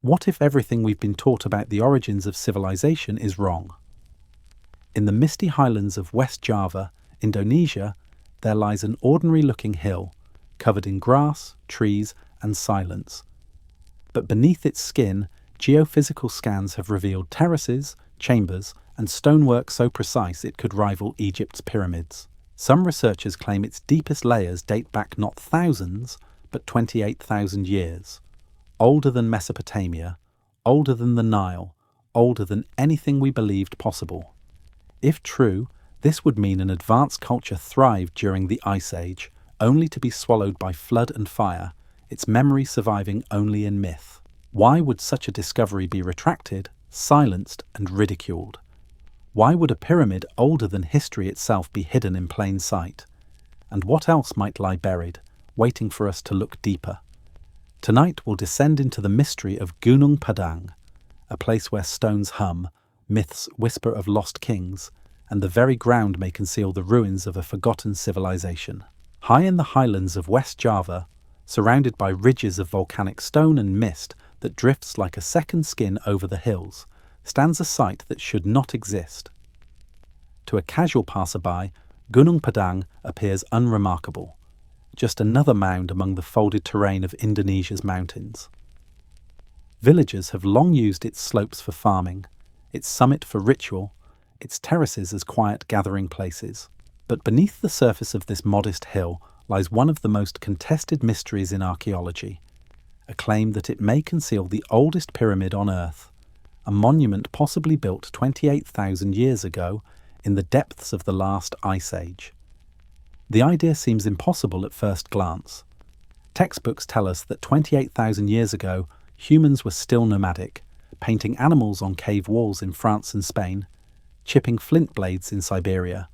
What if everything we've been taught about the origins of civilization is wrong? In the misty highlands of West Java, Indonesia, there lies an ordinary-looking hill, covered in grass, trees, and silence. But beneath its skin, geophysical scans have revealed terraces, chambers, and stonework so precise it could rival Egypt's pyramids. Some researchers claim its deepest layers date back not thousands, but 28,000 years. Older than Mesopotamia, older than the Nile, older than anything we believed possible. If true, this would mean an advanced culture thrived during the Ice Age, only to be swallowed by flood and fire, its memory surviving only in myth. Why would such a discovery be retracted, silenced, and ridiculed? Why would a pyramid older than history itself be hidden in plain sight? And what else might lie buried, waiting for us to look deeper? Tonight we'll descend into the mystery of Gunung Padang, a place where stones hum, myths whisper of lost kings, and the very ground may conceal the ruins of a forgotten civilization. High in the highlands of West Java, surrounded by ridges of volcanic stone and mist that drifts like a second skin over the hills, stands a site that should not exist. To a casual passerby, Gunung Padang appears unremarkable, just another mound among the folded terrain of Indonesia's mountains. Villagers have long used its slopes for farming, its summit for ritual, its terraces as quiet gathering places. But beneath the surface of this modest hill lies one of the most contested mysteries in archaeology, a claim that it may conceal the oldest pyramid on Earth, a monument possibly built 28,000 years ago in the depths of the last Ice Age. The idea seems impossible at first glance. Textbooks tell us that 28,000 years ago, humans were still nomadic, painting animals on cave walls in France and Spain, chipping flint blades in Siberia,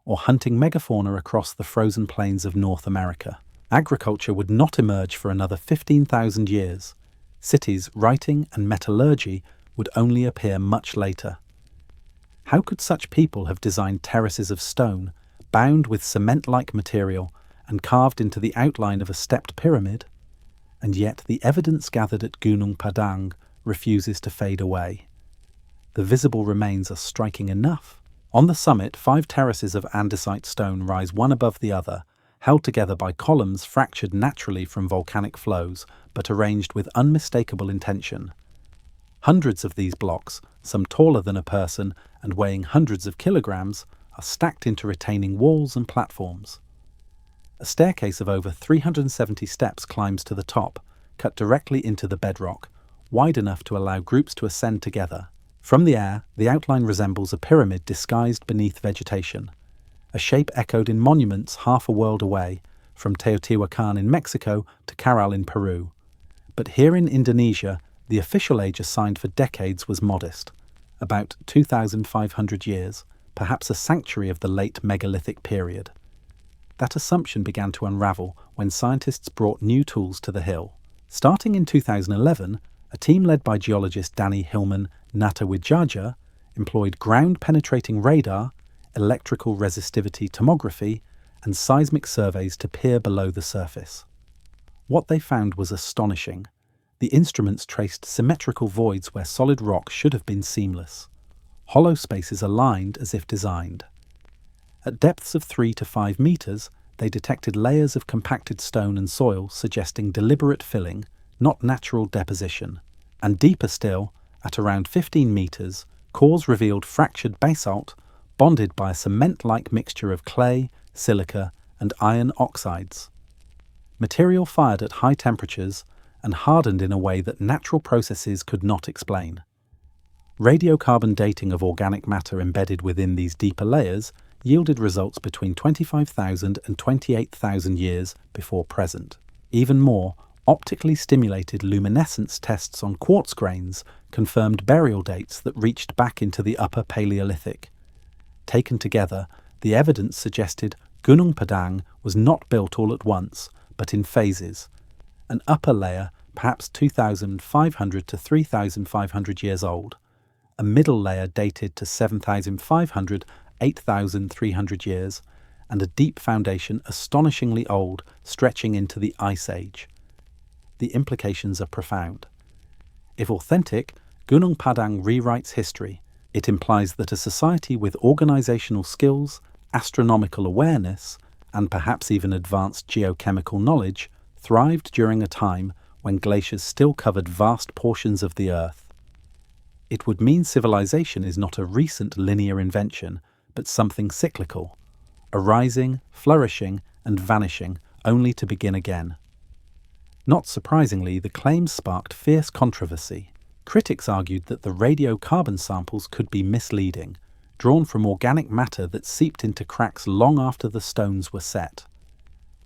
or hunting megafauna across the frozen plains of North America. Agriculture would not emerge for another 15,000 years. Cities, writing, and metallurgy would only appear much later. How could such people have designed terraces of stone, bound with cement-like material and carved into the outline of a stepped pyramid? And yet the evidence gathered at Gunung Padang refuses to fade away. The visible remains are striking enough. On the summit, 5 terraces of andesite stone rise one above the other, held together by columns fractured naturally from volcanic flows, but arranged with unmistakable intention. Hundreds of these blocks, some taller than a person and weighing hundreds of kilograms, are stacked into retaining walls and platforms. A staircase of over 370 steps climbs to the top, cut directly into the bedrock, wide enough to allow groups to ascend together. From the air, the outline resembles a pyramid disguised beneath vegetation, a shape echoed in monuments half a world away, from Teotihuacan in Mexico to Caral in Peru. But here in Indonesia, the official age assigned for decades was modest, about 2,500 years, perhaps a sanctuary of the late megalithic period. That assumption began to unravel when scientists brought new tools to the hill. Starting in 2011, a team led by geologist Danny Hillman Natawijaja employed ground-penetrating radar, electrical resistivity tomography, and seismic surveys to peer below the surface. What they found was astonishing. The instruments traced symmetrical voids where solid rock should have been seamless, hollow spaces aligned as if designed. At depths of 3 to 5 meters, they detected layers of compacted stone and soil suggesting deliberate filling, not natural deposition. And deeper still, at around 15 meters, cores revealed fractured basalt bonded by a cement-like mixture of clay, silica, and iron oxides. Material fired at high temperatures and hardened in a way that natural processes could not explain. Radiocarbon dating of organic matter embedded within these deeper layers yielded results between 25,000 and 28,000 years before present. Even more, optically stimulated luminescence tests on quartz grains confirmed burial dates that reached back into the Upper Paleolithic. Taken together, the evidence suggested Gunung Padang was not built all at once, but in phases. An upper layer, perhaps 2,500 to 3,500 years old. A middle layer dated to 7,500, 8,300 years, and a deep foundation astonishingly old, stretching into the Ice Age. The implications are profound. If authentic, Gunung Padang rewrites history. It implies that a society with organizational skills, astronomical awareness, and perhaps even advanced geochemical knowledge thrived during a time when glaciers still covered vast portions of the Earth. It would mean civilization is not a recent linear invention, but something cyclical, arising, flourishing, and vanishing, only to begin again. Not surprisingly, the claims sparked fierce controversy. Critics argued that the radiocarbon samples could be misleading, drawn from organic matter that seeped into cracks long after the stones were set.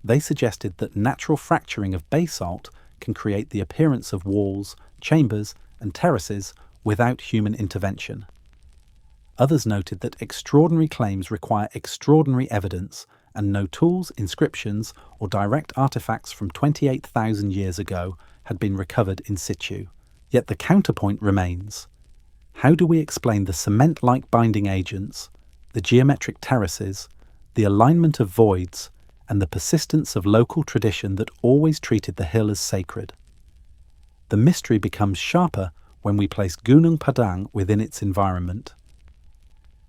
They suggested that natural fracturing of basalt can create the appearance of walls, chambers, and terraces without human intervention. Others noted that extraordinary claims require extraordinary evidence, and no tools, inscriptions, or direct artifacts from 28,000 years ago had been recovered in situ. Yet the counterpoint remains. How do we explain the cement-like binding agents, the geometric terraces, the alignment of voids, and the persistence of local tradition that always treated the hill as sacred? The mystery becomes sharper when we place Gunung Padang within its environment.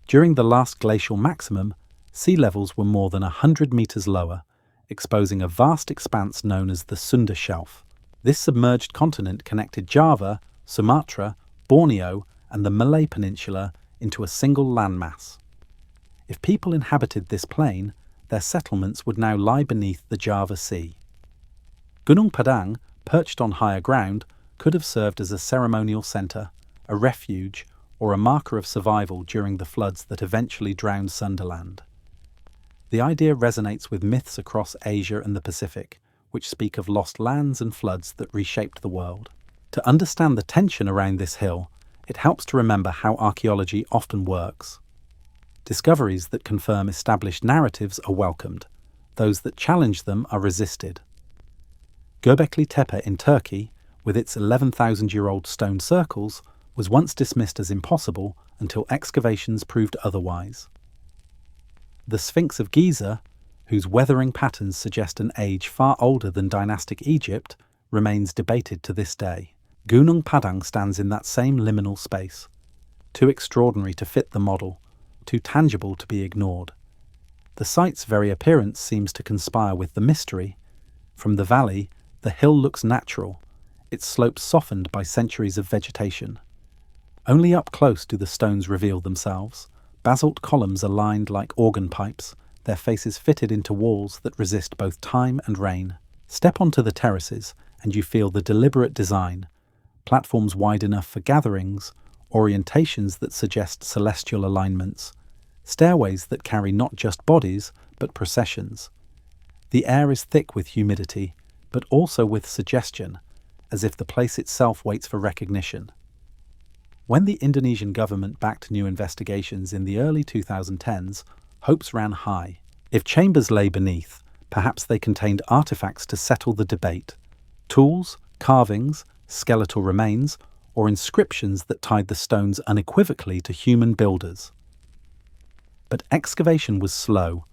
During the last glacial maximum, sea levels were more than 100 meters lower, exposing a vast expanse known as the Sunda Shelf. This submerged continent connected Java, Sumatra, Borneo, and the Malay Peninsula into a single landmass. If people inhabited this plain, their settlements would now lie beneath the Java Sea. Gunung Padang, perched on higher ground, could have served as a ceremonial centre, a refuge, or a marker of survival during the floods that eventually drowned Sunderland. The idea resonates with myths across Asia and the Pacific, which speak of lost lands and floods that reshaped the world. To understand the tension around this hill, it helps to remember how archaeology often works. Discoveries that confirm established narratives are welcomed. Those that challenge them are resisted. Göbekli Tepe in Turkey, with its 11,000-year-old stone circles, was once dismissed as impossible until excavations proved otherwise. The Sphinx of Giza, whose weathering patterns suggest an age far older than dynastic Egypt, remains debated to this day. Gunung Padang stands in that same liminal space, too extraordinary to fit the model, too tangible to be ignored. The site's very appearance seems to conspire with the mystery. From the valley, the hill looks natural, its slopes softened by centuries of vegetation. Only up close do the stones reveal themselves, basalt columns aligned like organ pipes, their faces fitted into walls that resist both time and rain. Step onto the terraces and you feel the deliberate design, platforms wide enough for gatherings, orientations that suggest celestial alignments, stairways that carry not just bodies but processions. The air is thick with humidity, but also with suggestion, as if the place itself waits for recognition. When the Indonesian government backed new investigations in the early 2010s, hopes ran high. If chambers lay beneath, perhaps they contained artifacts to settle the debate. Tools, carvings, skeletal remains, or inscriptions that tied the stones unequivocally to human builders. But excavation was slow,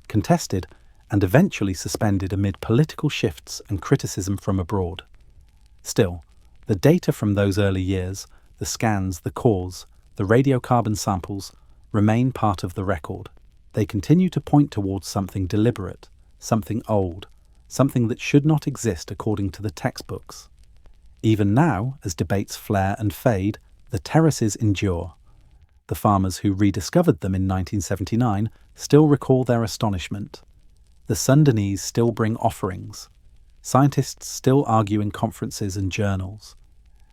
contested, and eventually suspended amid political shifts and criticism from abroad. Still, the data from those early years, the scans, the cores, the radiocarbon samples, remain part of the record. They continue to point towards something deliberate, something old, something that should not exist according to the textbooks. Even now, as debates flare and fade, the terraces endure. The farmers who rediscovered them in 1979 still recall their astonishment. The Sundanese still bring offerings. Scientists still argue in conferences and journals.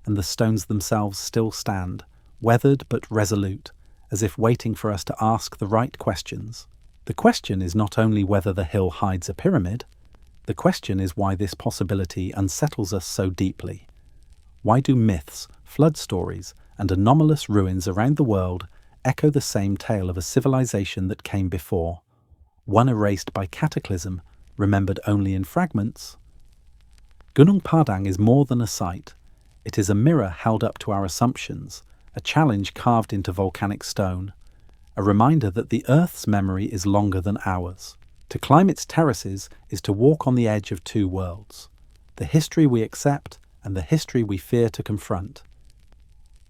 And the stones themselves still stand, weathered but resolute, as if waiting for us to ask the right questions. The question is not only whether the hill hides a pyramid, the question is why this possibility unsettles us so deeply. Why do myths, flood stories, and anomalous ruins around the world echo the same tale of a civilization that came before, one erased by cataclysm, remembered only in fragments? Gunung Padang is more than a site. It is a mirror held up to our assumptions, a challenge carved into volcanic stone, a reminder that the Earth's memory is longer than ours. To climb its terraces is to walk on the edge of two worlds, the history we accept and the history we fear to confront.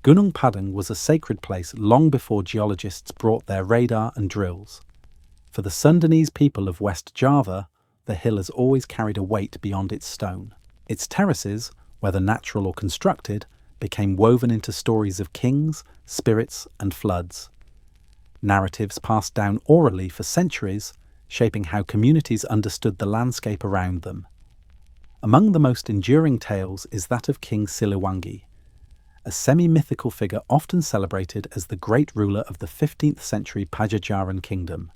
Gunung Padang was a sacred place long before geologists brought their radar and drills. For the Sundanese people of West Java, the hill has always carried a weight beyond its stone. Its terraces, whether natural or constructed, became woven into stories of kings, spirits, and floods. Narratives passed down orally for centuries, shaping how communities understood the landscape around them. Among the most enduring tales is that of King Siliwangi, a semi-mythical figure often celebrated as the great ruler of the 15th century Pajajaran kingdom.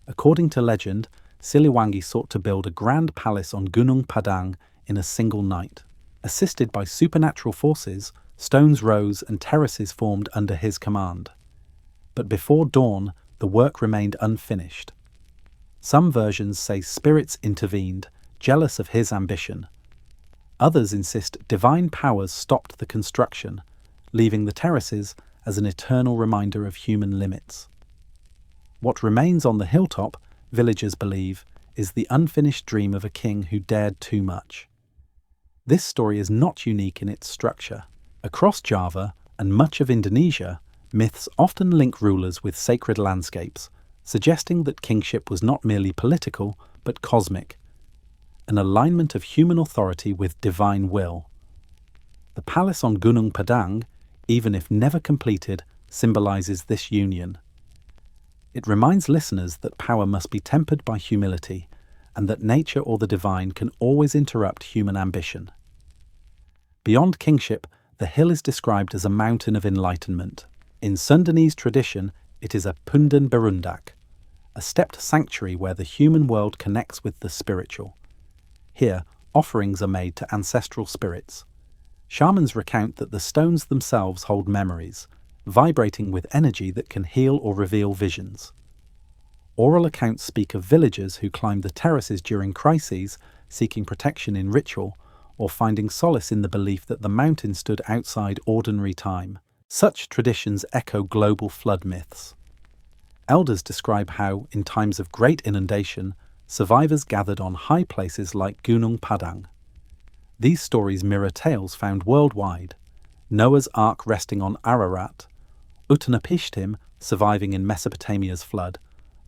According to legend, Siliwangi sought to build a grand palace on Gunung Padang in a single night. Assisted by supernatural forces, stones rose and terraces formed under his command. But before dawn, the work remained unfinished. Some versions say spirits intervened, jealous of his ambition. Others insist divine powers stopped the construction, leaving the terraces as an eternal reminder of human limits. What remains on the hilltop, villagers believe, is the unfinished dream of a king who dared too much. This story is not unique in its structure. Across Java and much of Indonesia, myths often link rulers with sacred landscapes, suggesting that kingship was not merely political, but cosmic, an alignment of human authority with divine will. The palace on Gunung Padang, even if never completed, symbolizes this union. It reminds listeners that power must be tempered by humility, and that nature or the divine can always interrupt human ambition. Beyond kingship, the hill is described as a mountain of enlightenment. In Sundanese tradition, it is a Pundan Berundak, a stepped sanctuary where the human world connects with the spiritual. Here, offerings are made to ancestral spirits. Shamans recount that the stones themselves hold memories, vibrating with energy that can heal or reveal visions. Oral accounts speak of villagers who climbed the terraces during crises, seeking protection in ritual, or finding solace in the belief that the mountain stood outside ordinary time. Such traditions echo global flood myths. Elders describe how, in times of great inundation, survivors gathered on high places like Gunung Padang. These stories mirror tales found worldwide: Noah's Ark resting on Ararat, Utnapishtim surviving in Mesopotamia's flood,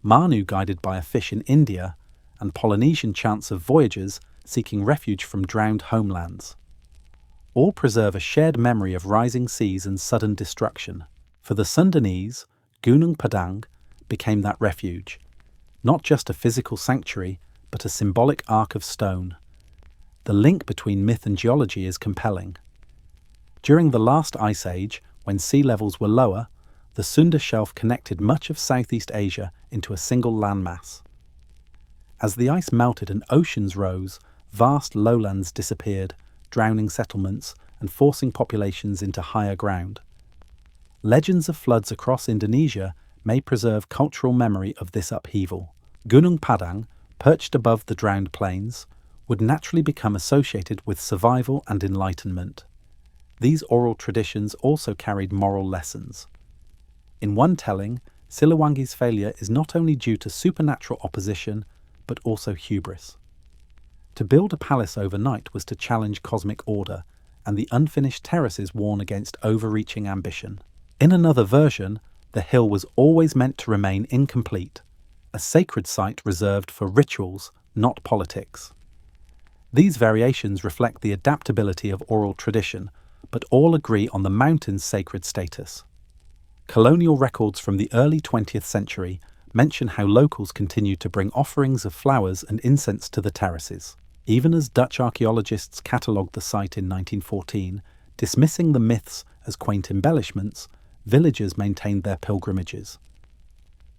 Manu guided by a fish in India, and Polynesian chants of voyagers seeking refuge from drowned homelands. All preserve a shared memory of rising seas and sudden destruction. For the Sundanese, Gunung Padang became that refuge, not just a physical sanctuary, but a symbolic ark of stone. The link between myth and geology is compelling. During the last ice age, when sea levels were lower, the Sunda Shelf connected much of Southeast Asia into a single landmass. As the ice melted and oceans rose, vast lowlands disappeared, drowning settlements and forcing populations into higher ground. Legends of floods across Indonesia may preserve cultural memory of this upheaval. Gunung Padang, perched above the drowned plains, would naturally become associated with survival and enlightenment. These oral traditions also carried moral lessons. In one telling, Siliwangi's failure is not only due to supernatural opposition, but also hubris. To build a palace overnight was to challenge cosmic order, and the unfinished terraces warn against overreaching ambition. In another version, the hill was always meant to remain incomplete, a sacred site reserved for rituals, not politics. These variations reflect the adaptability of oral tradition, but all agree on the mountain's sacred status. Colonial records from the early 20th century mention how locals continued to bring offerings of flowers and incense to the terraces. Even as Dutch archaeologists catalogued the site in 1914, dismissing the myths as quaint embellishments, villagers maintained their pilgrimages.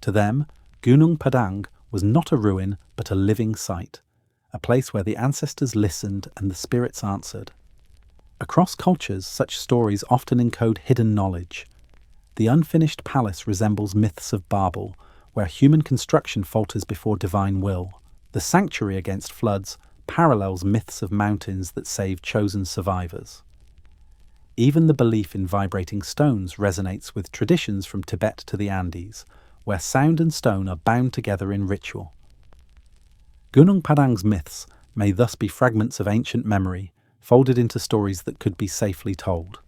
To them, Gunung Padang was not a ruin but a living site, a place where the ancestors listened and the spirits answered. Across cultures, such stories often encode hidden knowledge. The unfinished palace resembles myths of Babel, where human construction falters before divine will. The sanctuary against floods parallels myths of mountains that save chosen survivors. Even the belief in vibrating stones resonates with traditions from Tibet to the Andes, where sound and stone are bound together in ritual. Gunung Padang's myths may thus be fragments of ancient memory, folded into stories that could be safely told.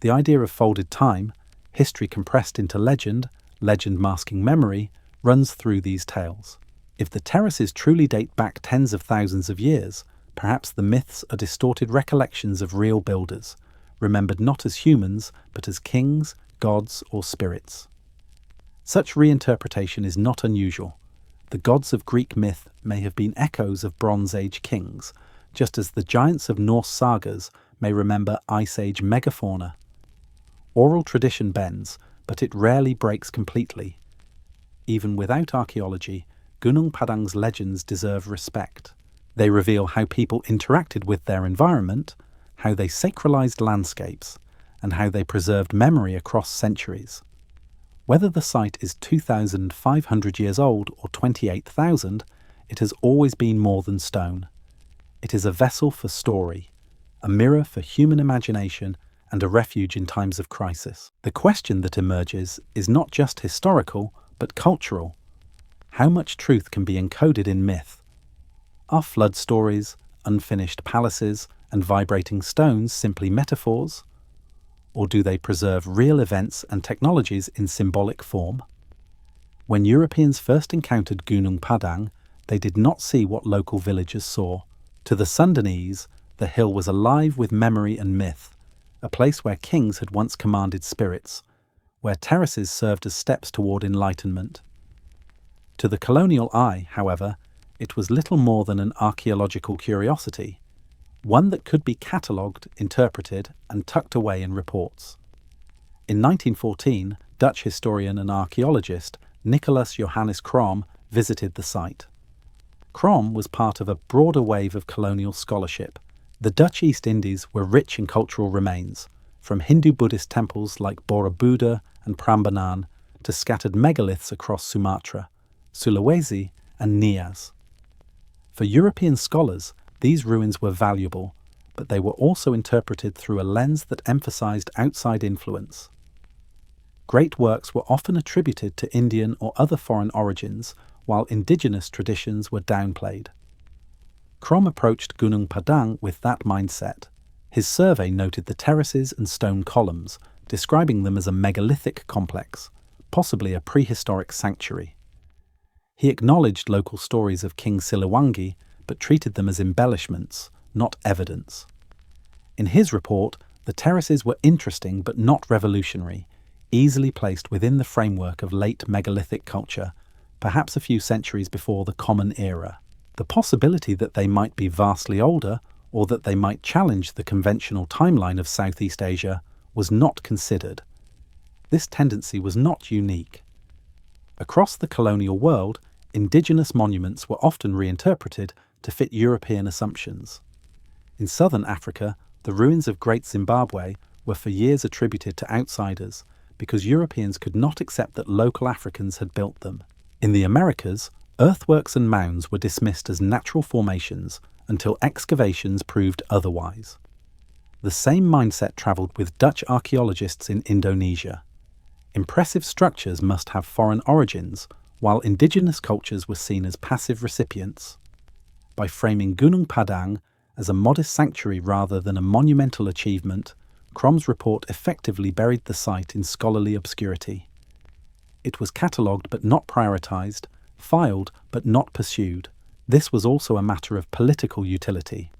The idea of folded time, history compressed into legend, legend masking memory, runs through these tales. If the terraces truly date back tens of thousands of years, perhaps the myths are distorted recollections of real builders, remembered not as humans, but as kings, gods, or spirits. Such reinterpretation is not unusual. The gods of Greek myth may have been echoes of Bronze Age kings, just as the giants of Norse sagas may remember Ice Age megafauna. Oral tradition bends, but it rarely breaks completely. Even without archaeology, Gunung Padang's legends deserve respect. They reveal how people interacted with their environment, how they sacralized landscapes, and how they preserved memory across centuries. Whether the site is 2,500 years old or 28,000, it has always been more than stone. It is a vessel for story, a mirror for human imagination, and a refuge in times of crisis. The question that emerges is not just historical, but cultural. How much truth can be encoded in myth? Are flood stories, unfinished palaces, and vibrating stones simply metaphors? Or do they preserve real events and technologies in symbolic form? When Europeans first encountered Gunung Padang, they did not see what local villagers saw. To the Sundanese, the hill was alive with memory and myth, a place where kings had once commanded spirits, where terraces served as steps toward enlightenment. To the colonial eye, however, it was little more than an archaeological curiosity, one that could be catalogued, interpreted, and tucked away in reports. In 1914, Dutch historian and archaeologist Nicolaas Johannes Crom visited the site. Crom was part of a broader wave of colonial scholarship. The Dutch East Indies were rich in cultural remains, from Hindu-Buddhist temples like Borobudur and Prambanan to scattered megaliths across Sumatra, Sulawesi, and Nias. For European scholars, these ruins were valuable, but they were also interpreted through a lens that emphasized outside influence. Great works were often attributed to Indian or other foreign origins, while indigenous traditions were downplayed. Crom approached Gunung Padang with that mindset. His survey noted the terraces and stone columns, describing them as a megalithic complex, possibly a prehistoric sanctuary. He acknowledged local stories of King Siliwangi, but treated them as embellishments, not evidence. In his report, the terraces were interesting but not revolutionary, easily placed within the framework of late megalithic culture, perhaps a few centuries before the Common Era. The possibility that they might be vastly older, or that they might challenge the conventional timeline of Southeast Asia, was not considered. This tendency was not unique. Across the colonial world, indigenous monuments were often reinterpreted to fit European assumptions. In southern Africa, the ruins of Great Zimbabwe were for years attributed to outsiders because Europeans could not accept that local Africans had built them. In the Americas, earthworks and mounds were dismissed as natural formations until excavations proved otherwise. The same mindset travelled with Dutch archaeologists in Indonesia. Impressive structures must have foreign origins, while indigenous cultures were seen as passive recipients. By framing Gunung Padang as a modest sanctuary rather than a monumental achievement, Crom's report effectively buried the site in scholarly obscurity. It was catalogued but not prioritised, filed but not pursued. This was also a matter of political utility.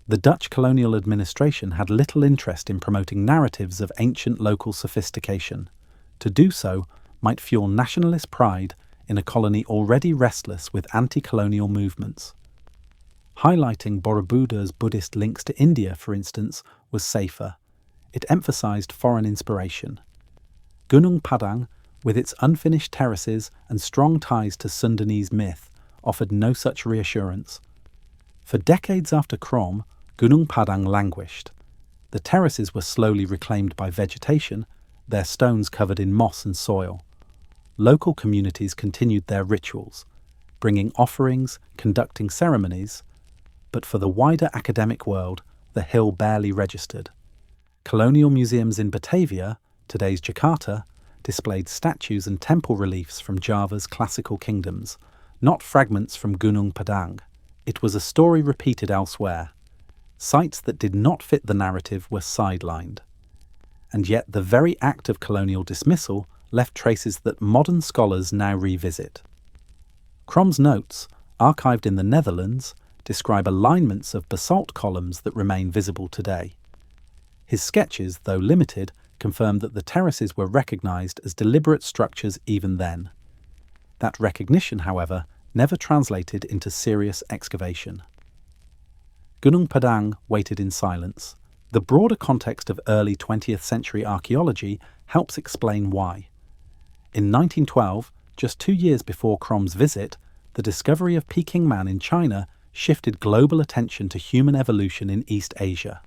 The Dutch colonial administration had little interest in promoting narratives of ancient local sophistication. To do so might fuel nationalist pride in a colony already restless with anti-colonial movements. Highlighting Borobudur's Buddhist links to India, for instance, was safer. It emphasized foreign inspiration. Gunung Padang, with its unfinished terraces and strong ties to Sundanese myth, offered no such reassurance. For decades after Crom, Gunung Padang languished. The terraces were slowly reclaimed by vegetation, their stones covered in moss and soil. Local communities continued their rituals, bringing offerings, conducting ceremonies, but for the wider academic world, the hill barely registered. Colonial museums in Batavia, today's Jakarta, displayed statues and temple reliefs from Java's classical kingdoms, not fragments from Gunung Padang. It was a story repeated elsewhere. Sites that did not fit the narrative were sidelined. and yet the very act of colonial dismissal left traces that modern scholars now revisit. Crom's notes, archived in the Netherlands, describe alignments of basalt columns that remain visible today. His sketches, though limited, confirm that the terraces were recognised as deliberate structures even then. That recognition, however, never translated into serious excavation. Gunung Padang waited in silence. The broader context of early 20th century archaeology helps explain why. In 1912, just 2 years before Crom's visit, the discovery of Peking Man in China shifted global attention to human evolution in East Asia.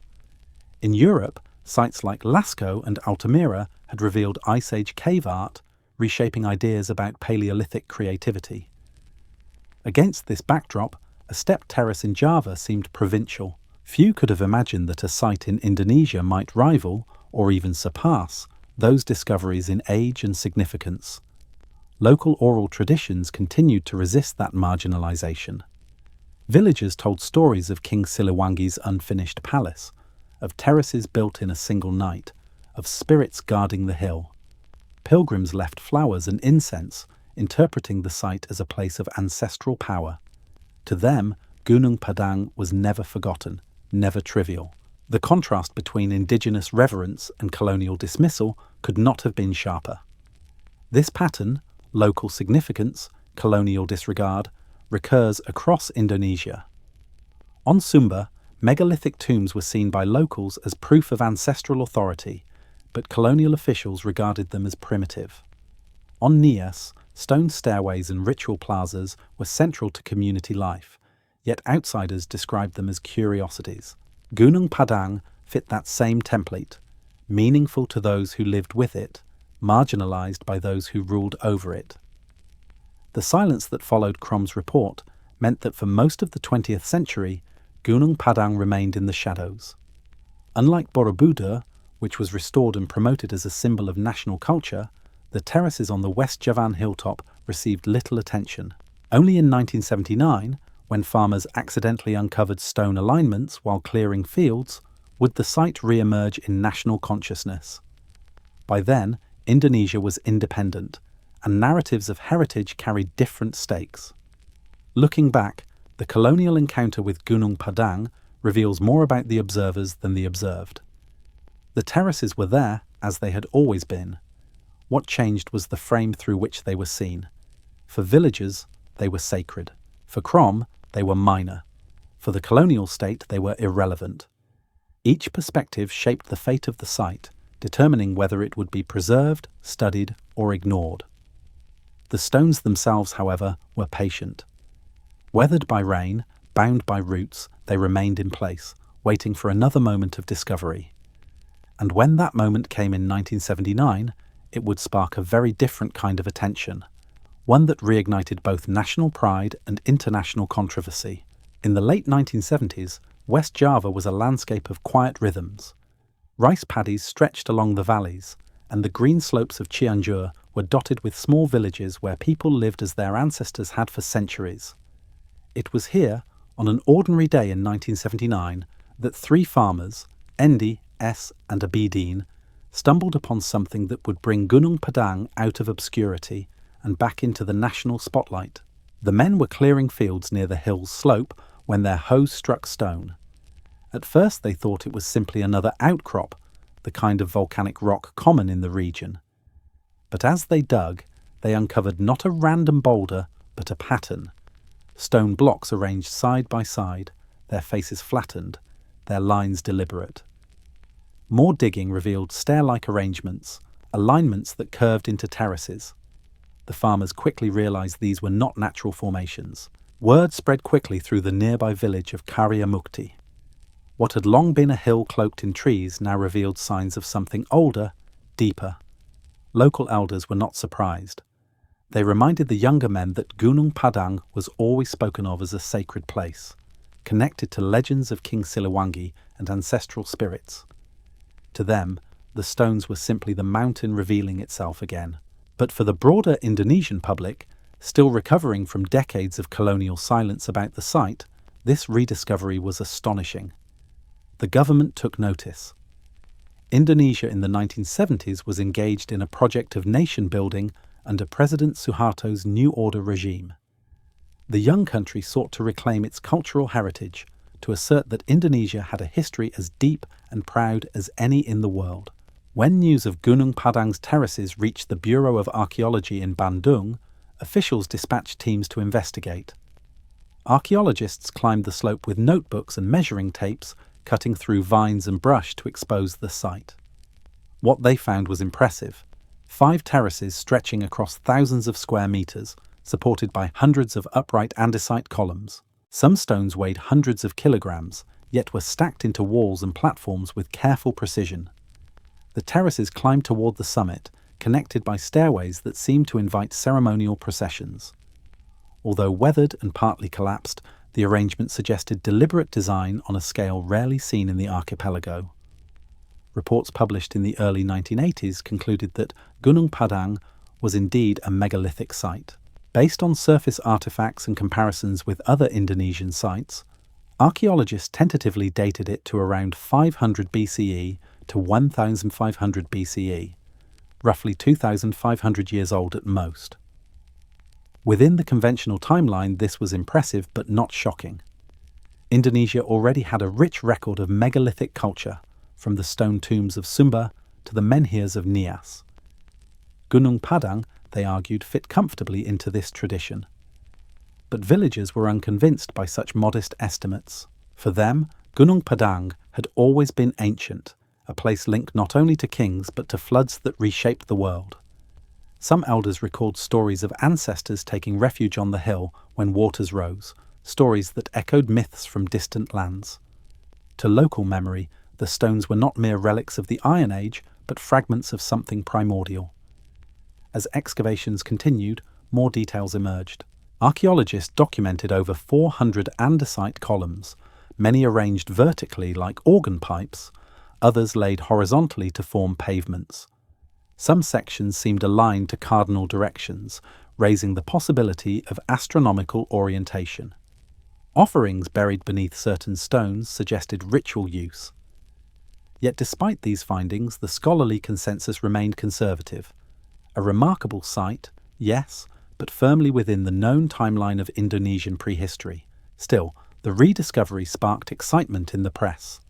In Europe, sites like Lascaux and Altamira had revealed Ice Age cave art, reshaping ideas about Paleolithic creativity. Against this backdrop, a steppe terrace in Java seemed provincial. Few could have imagined that a site in Indonesia might rival, or even surpass, those discoveries in age and significance. Local oral traditions continued to resist that marginalization. Villagers told stories of King Siliwangi's unfinished palace, of terraces built in a single night, of spirits guarding the hill. Pilgrims left flowers and incense, interpreting the site as a place of ancestral power. To them, Gunung Padang was never forgotten, never trivial. The contrast between indigenous reverence and colonial dismissal could not have been sharper. This pattern, local significance, colonial disregard, recurs across Indonesia. On Sumba, megalithic tombs were seen by locals as proof of ancestral authority, but colonial officials regarded them as primitive. On Nias, stone stairways and ritual plazas were central to community life, yet outsiders described them as curiosities. Gunung Padang fit that same template, meaningful to those who lived with it, marginalized by those who ruled over it. The silence that followed Crom's report meant that for most of the 20th century, Gunung Padang remained in the shadows. Unlike Borobudur, which was restored and promoted as a symbol of national culture, the terraces on the West Javan hilltop received little attention. Only in 1979, when farmers accidentally uncovered stone alignments while clearing fields, would the site re-emerge in national consciousness. By then, Indonesia was independent, and narratives of heritage carried different stakes. Looking back, the colonial encounter with Gunung Padang reveals more about the observers than the observed. The terraces were there, as they had always been. What changed was the frame through which they were seen. For villagers, they were sacred. For Crom, they were minor. For the colonial state, they were irrelevant. Each perspective shaped the fate of the site, determining whether it would be preserved, studied, or ignored. The stones themselves, however, were patient. Weathered by rain, bound by roots, they remained in place, waiting for another moment of discovery. And when that moment came in 1979, it would spark a very different kind of attention, one that reignited both national pride and international controversy. In the late 1970s, West Java was a landscape of quiet rhythms. Rice paddies stretched along the valleys, and the green slopes of Cianjur were dotted with small villages where people lived as their ancestors had for centuries. It was here, on an ordinary day in 1979, that 3 farmers, Endi, S, and Abidine, stumbled upon something that would bring Gunung Padang out of obscurity and back into the national spotlight. The men were clearing fields near the hill's slope when their hoes struck stone. At first they thought it was simply another outcrop, the kind of volcanic rock common in the region. But as they dug, they uncovered not a random boulder, but a pattern. Stone blocks arranged side by side, their faces flattened, their lines deliberate. More digging revealed stair-like arrangements, alignments that curved into terraces. The farmers quickly realized these were not natural formations. Word spread quickly through the nearby village of Karyamukti. What had long been a hill cloaked in trees now revealed signs of something older, deeper. Local elders were not surprised. They reminded the younger men that Gunung Padang was always spoken of as a sacred place, connected to legends of King Siliwangi and ancestral spirits. To them, the stones were simply the mountain revealing itself again. But for the broader Indonesian public, still recovering from decades of colonial silence about the site, this rediscovery was astonishing. The government took notice. Indonesia in the 1970s was engaged in a project of nation-building under President Suharto's New Order regime. The young country sought to reclaim its cultural heritage, to assert that Indonesia had a history as deep and proud as any in the world. When news of Gunung Padang's terraces reached the Bureau of Archaeology in Bandung, officials dispatched teams to investigate. Archaeologists climbed the slope with notebooks and measuring tapes, cutting through vines and brush to expose the site. What they found was impressive. 5 terraces stretching across thousands of square meters, supported by hundreds of upright andesite columns. Some stones weighed hundreds of kilograms, yet were stacked into walls and platforms with careful precision. The terraces climbed toward the summit, connected by stairways that seemed to invite ceremonial processions. Although weathered and partly collapsed, the arrangement suggested deliberate design on a scale rarely seen in the archipelago. Reports published in the early 1980s concluded that Gunung Padang was indeed a megalithic site. Based on surface artifacts and comparisons with other Indonesian sites, archaeologists tentatively dated it to around 500 BCE to 1500 BCE, roughly 2,500 years old at most. Within the conventional timeline, this was impressive but not shocking. Indonesia already had a rich record of megalithic culture, from the stone tombs of Sumba to the menhirs of Nias. Gunung Padang, they argued, fit comfortably into this tradition. But villagers were unconvinced by such modest estimates. For them, Gunung Padang had always been ancient, a place linked not only to kings but to floods that reshaped the world. Some elders recalled stories of ancestors taking refuge on the hill when waters rose, stories that echoed myths from distant lands. To local memory, the stones were not mere relics of the Iron Age, but fragments of something primordial. As excavations continued, more details emerged. Archaeologists documented over 400 andesite columns, many arranged vertically like organ pipes, others laid horizontally to form pavements. Some sections seemed aligned to cardinal directions, raising the possibility of astronomical orientation. Offerings buried beneath certain stones suggested ritual use. Yet despite these findings, the scholarly consensus remained conservative. A remarkable site, yes, but firmly within the known timeline of Indonesian prehistory. Still, the rediscovery sparked excitement in the press.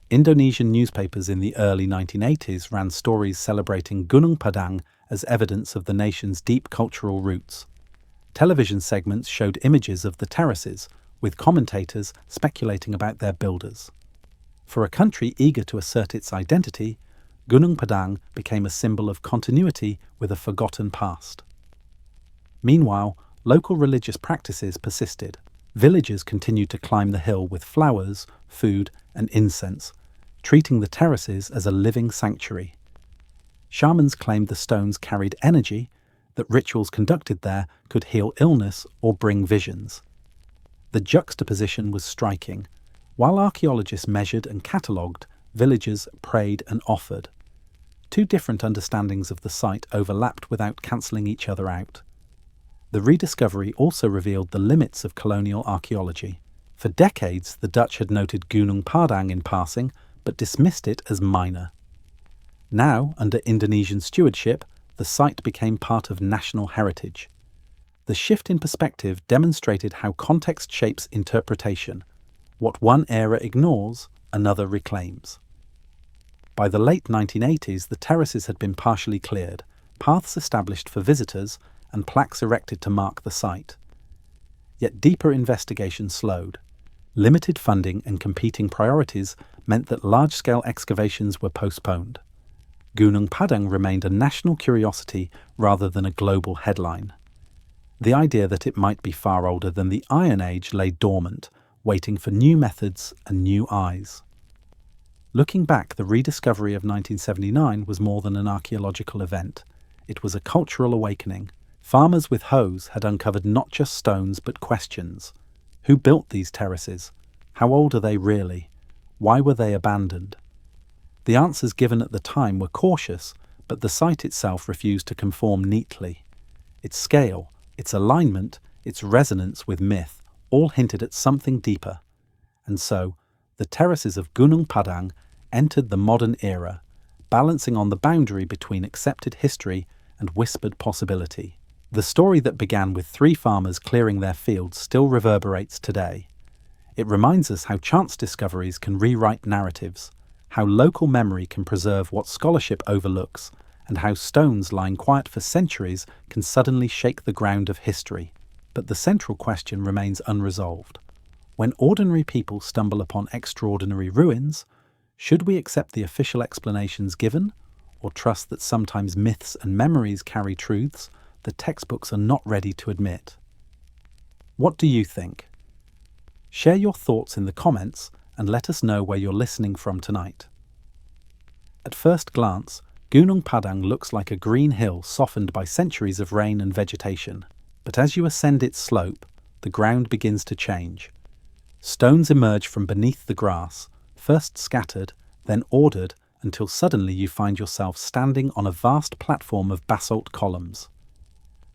Indonesian newspapers in the early 1980s ran stories celebrating Gunung Padang as evidence of the nation's deep cultural roots. Television segments showed images of the terraces, with commentators speculating about their builders. For a country eager to assert its identity, Gunung Padang became a symbol of continuity with a forgotten past. Meanwhile, local religious practices persisted. Villagers continued to climb the hill with flowers, food, and incense, treating the terraces as a living sanctuary. Shamans claimed the stones carried energy, that rituals conducted there could heal illness or bring visions. The juxtaposition was striking. While archaeologists measured and catalogued, villagers prayed and offered. Two different understandings of the site overlapped without cancelling each other out. The rediscovery also revealed the limits of colonial archaeology. For decades, the Dutch had noted Gunung Padang in passing, but dismissed it as minor. Now, under Indonesian stewardship, the site became part of national heritage. The shift in perspective demonstrated how context shapes interpretation. What one era ignores, another reclaims. By the late 1980s, the terraces had been partially cleared, paths established for visitors, and plaques erected to mark the site. Yet deeper investigation slowed. Limited funding and competing priorities meant that large-scale excavations were postponed. Gunung Padang remained a national curiosity rather than a global headline. The idea that it might be far older than the Iron Age lay dormant, waiting for new methods and new eyes. Looking back, the rediscovery of 1979 was more than an archaeological event. It was a cultural awakening. Farmers with hoes had uncovered not just stones but questions. Who built these terraces? How old are they really? Why were they abandoned? The answers given at the time were cautious, but the site itself refused to conform neatly. Its scale, its alignment, its resonance with myth all hinted at something deeper. And so, the terraces of Gunung Padang entered the modern era, balancing on the boundary between accepted history and whispered possibility. The story that began with 3 farmers clearing their fields still reverberates today. It reminds us how chance discoveries can rewrite narratives, how local memory can preserve what scholarship overlooks, and how stones lying quiet for centuries can suddenly shake the ground of history. But the central question remains unresolved. When ordinary people stumble upon extraordinary ruins, should we accept the official explanations given, or trust that sometimes myths and memories carry truths the textbooks are not ready to admit? What do you think? Share your thoughts in the comments and let us know where you're listening from tonight. At first glance, Gunung Padang looks like a green hill softened by centuries of rain and vegetation. But as you ascend its slope, the ground begins to change. Stones emerge from beneath the grass, first scattered, then ordered, until suddenly you find yourself standing on a vast platform of basalt columns.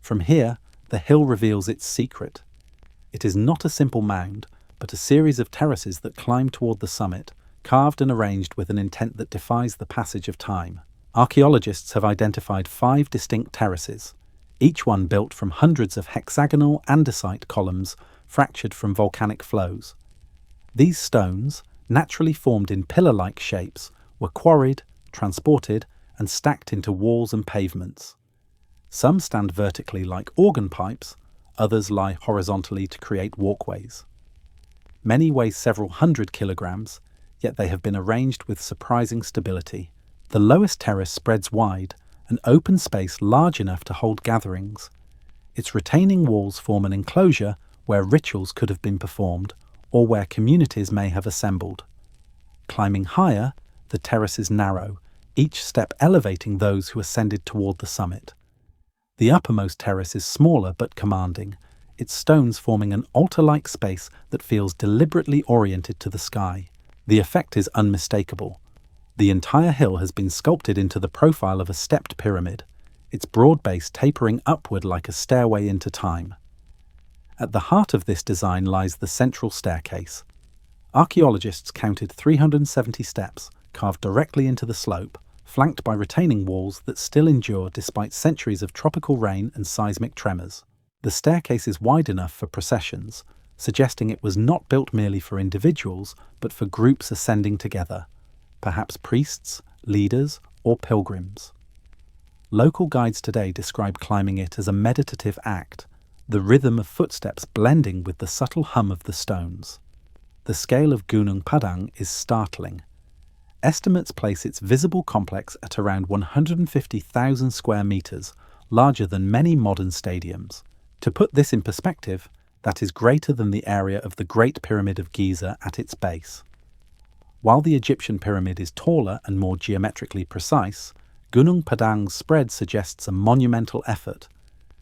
From here, the hill reveals its secret. It is not a simple mound, but a series of terraces that climb toward the summit, carved and arranged with an intent that defies the passage of time. Archaeologists have identified 5 distinct terraces, each one built from hundreds of hexagonal andesite columns fractured from volcanic flows. These stones, naturally formed in pillar-like shapes, were quarried, transported, and stacked into walls and pavements. Some stand vertically like organ pipes, others lie horizontally to create walkways. Many weigh several hundred kilograms, yet they have been arranged with surprising stability. The lowest terrace spreads wide, an open space large enough to hold gatherings. Its retaining walls form an enclosure where rituals could have been performed, or where communities may have assembled. Climbing higher, the terraces narrow, each step elevating those who ascended toward the summit. The uppermost terrace is smaller but commanding, its stones forming an altar-like space that feels deliberately oriented to the sky. The effect is unmistakable. The entire hill has been sculpted into the profile of a stepped pyramid, its broad base tapering upward like a stairway into time. At the heart of this design lies the central staircase. Archaeologists counted 370 steps, carved directly into the slope, flanked by retaining walls that still endure despite centuries of tropical rain and seismic tremors. The staircase is wide enough for processions, suggesting it was not built merely for individuals, but for groups ascending together, perhaps priests, leaders, or pilgrims. Local guides today describe climbing it as a meditative act, the rhythm of footsteps blending with the subtle hum of the stones. The scale of Gunung Padang is startling. Estimates place its visible complex at around 150,000 square meters, larger than many modern stadiums. To put this in perspective, that is greater than the area of the Great Pyramid of Giza at its base. While the Egyptian pyramid is taller and more geometrically precise, Gunung Padang's spread suggests a monumental effort,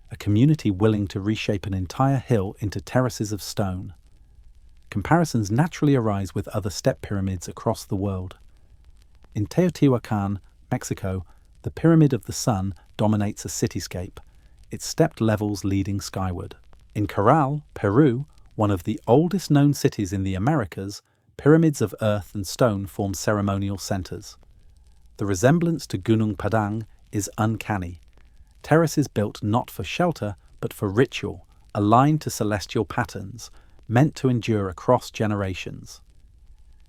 a community willing to reshape an entire hill into terraces of stone. Comparisons naturally arise with other step pyramids across the world. In Teotihuacan, Mexico, the Pyramid of the Sun dominates a cityscape, its stepped levels leading skyward. In Caral, Peru, one of the oldest known cities in the Americas, pyramids of earth and stone form ceremonial centers. The resemblance to Gunung Padang is uncanny. Terraces built not for shelter, but for ritual, aligned to celestial patterns, meant to endure across generations.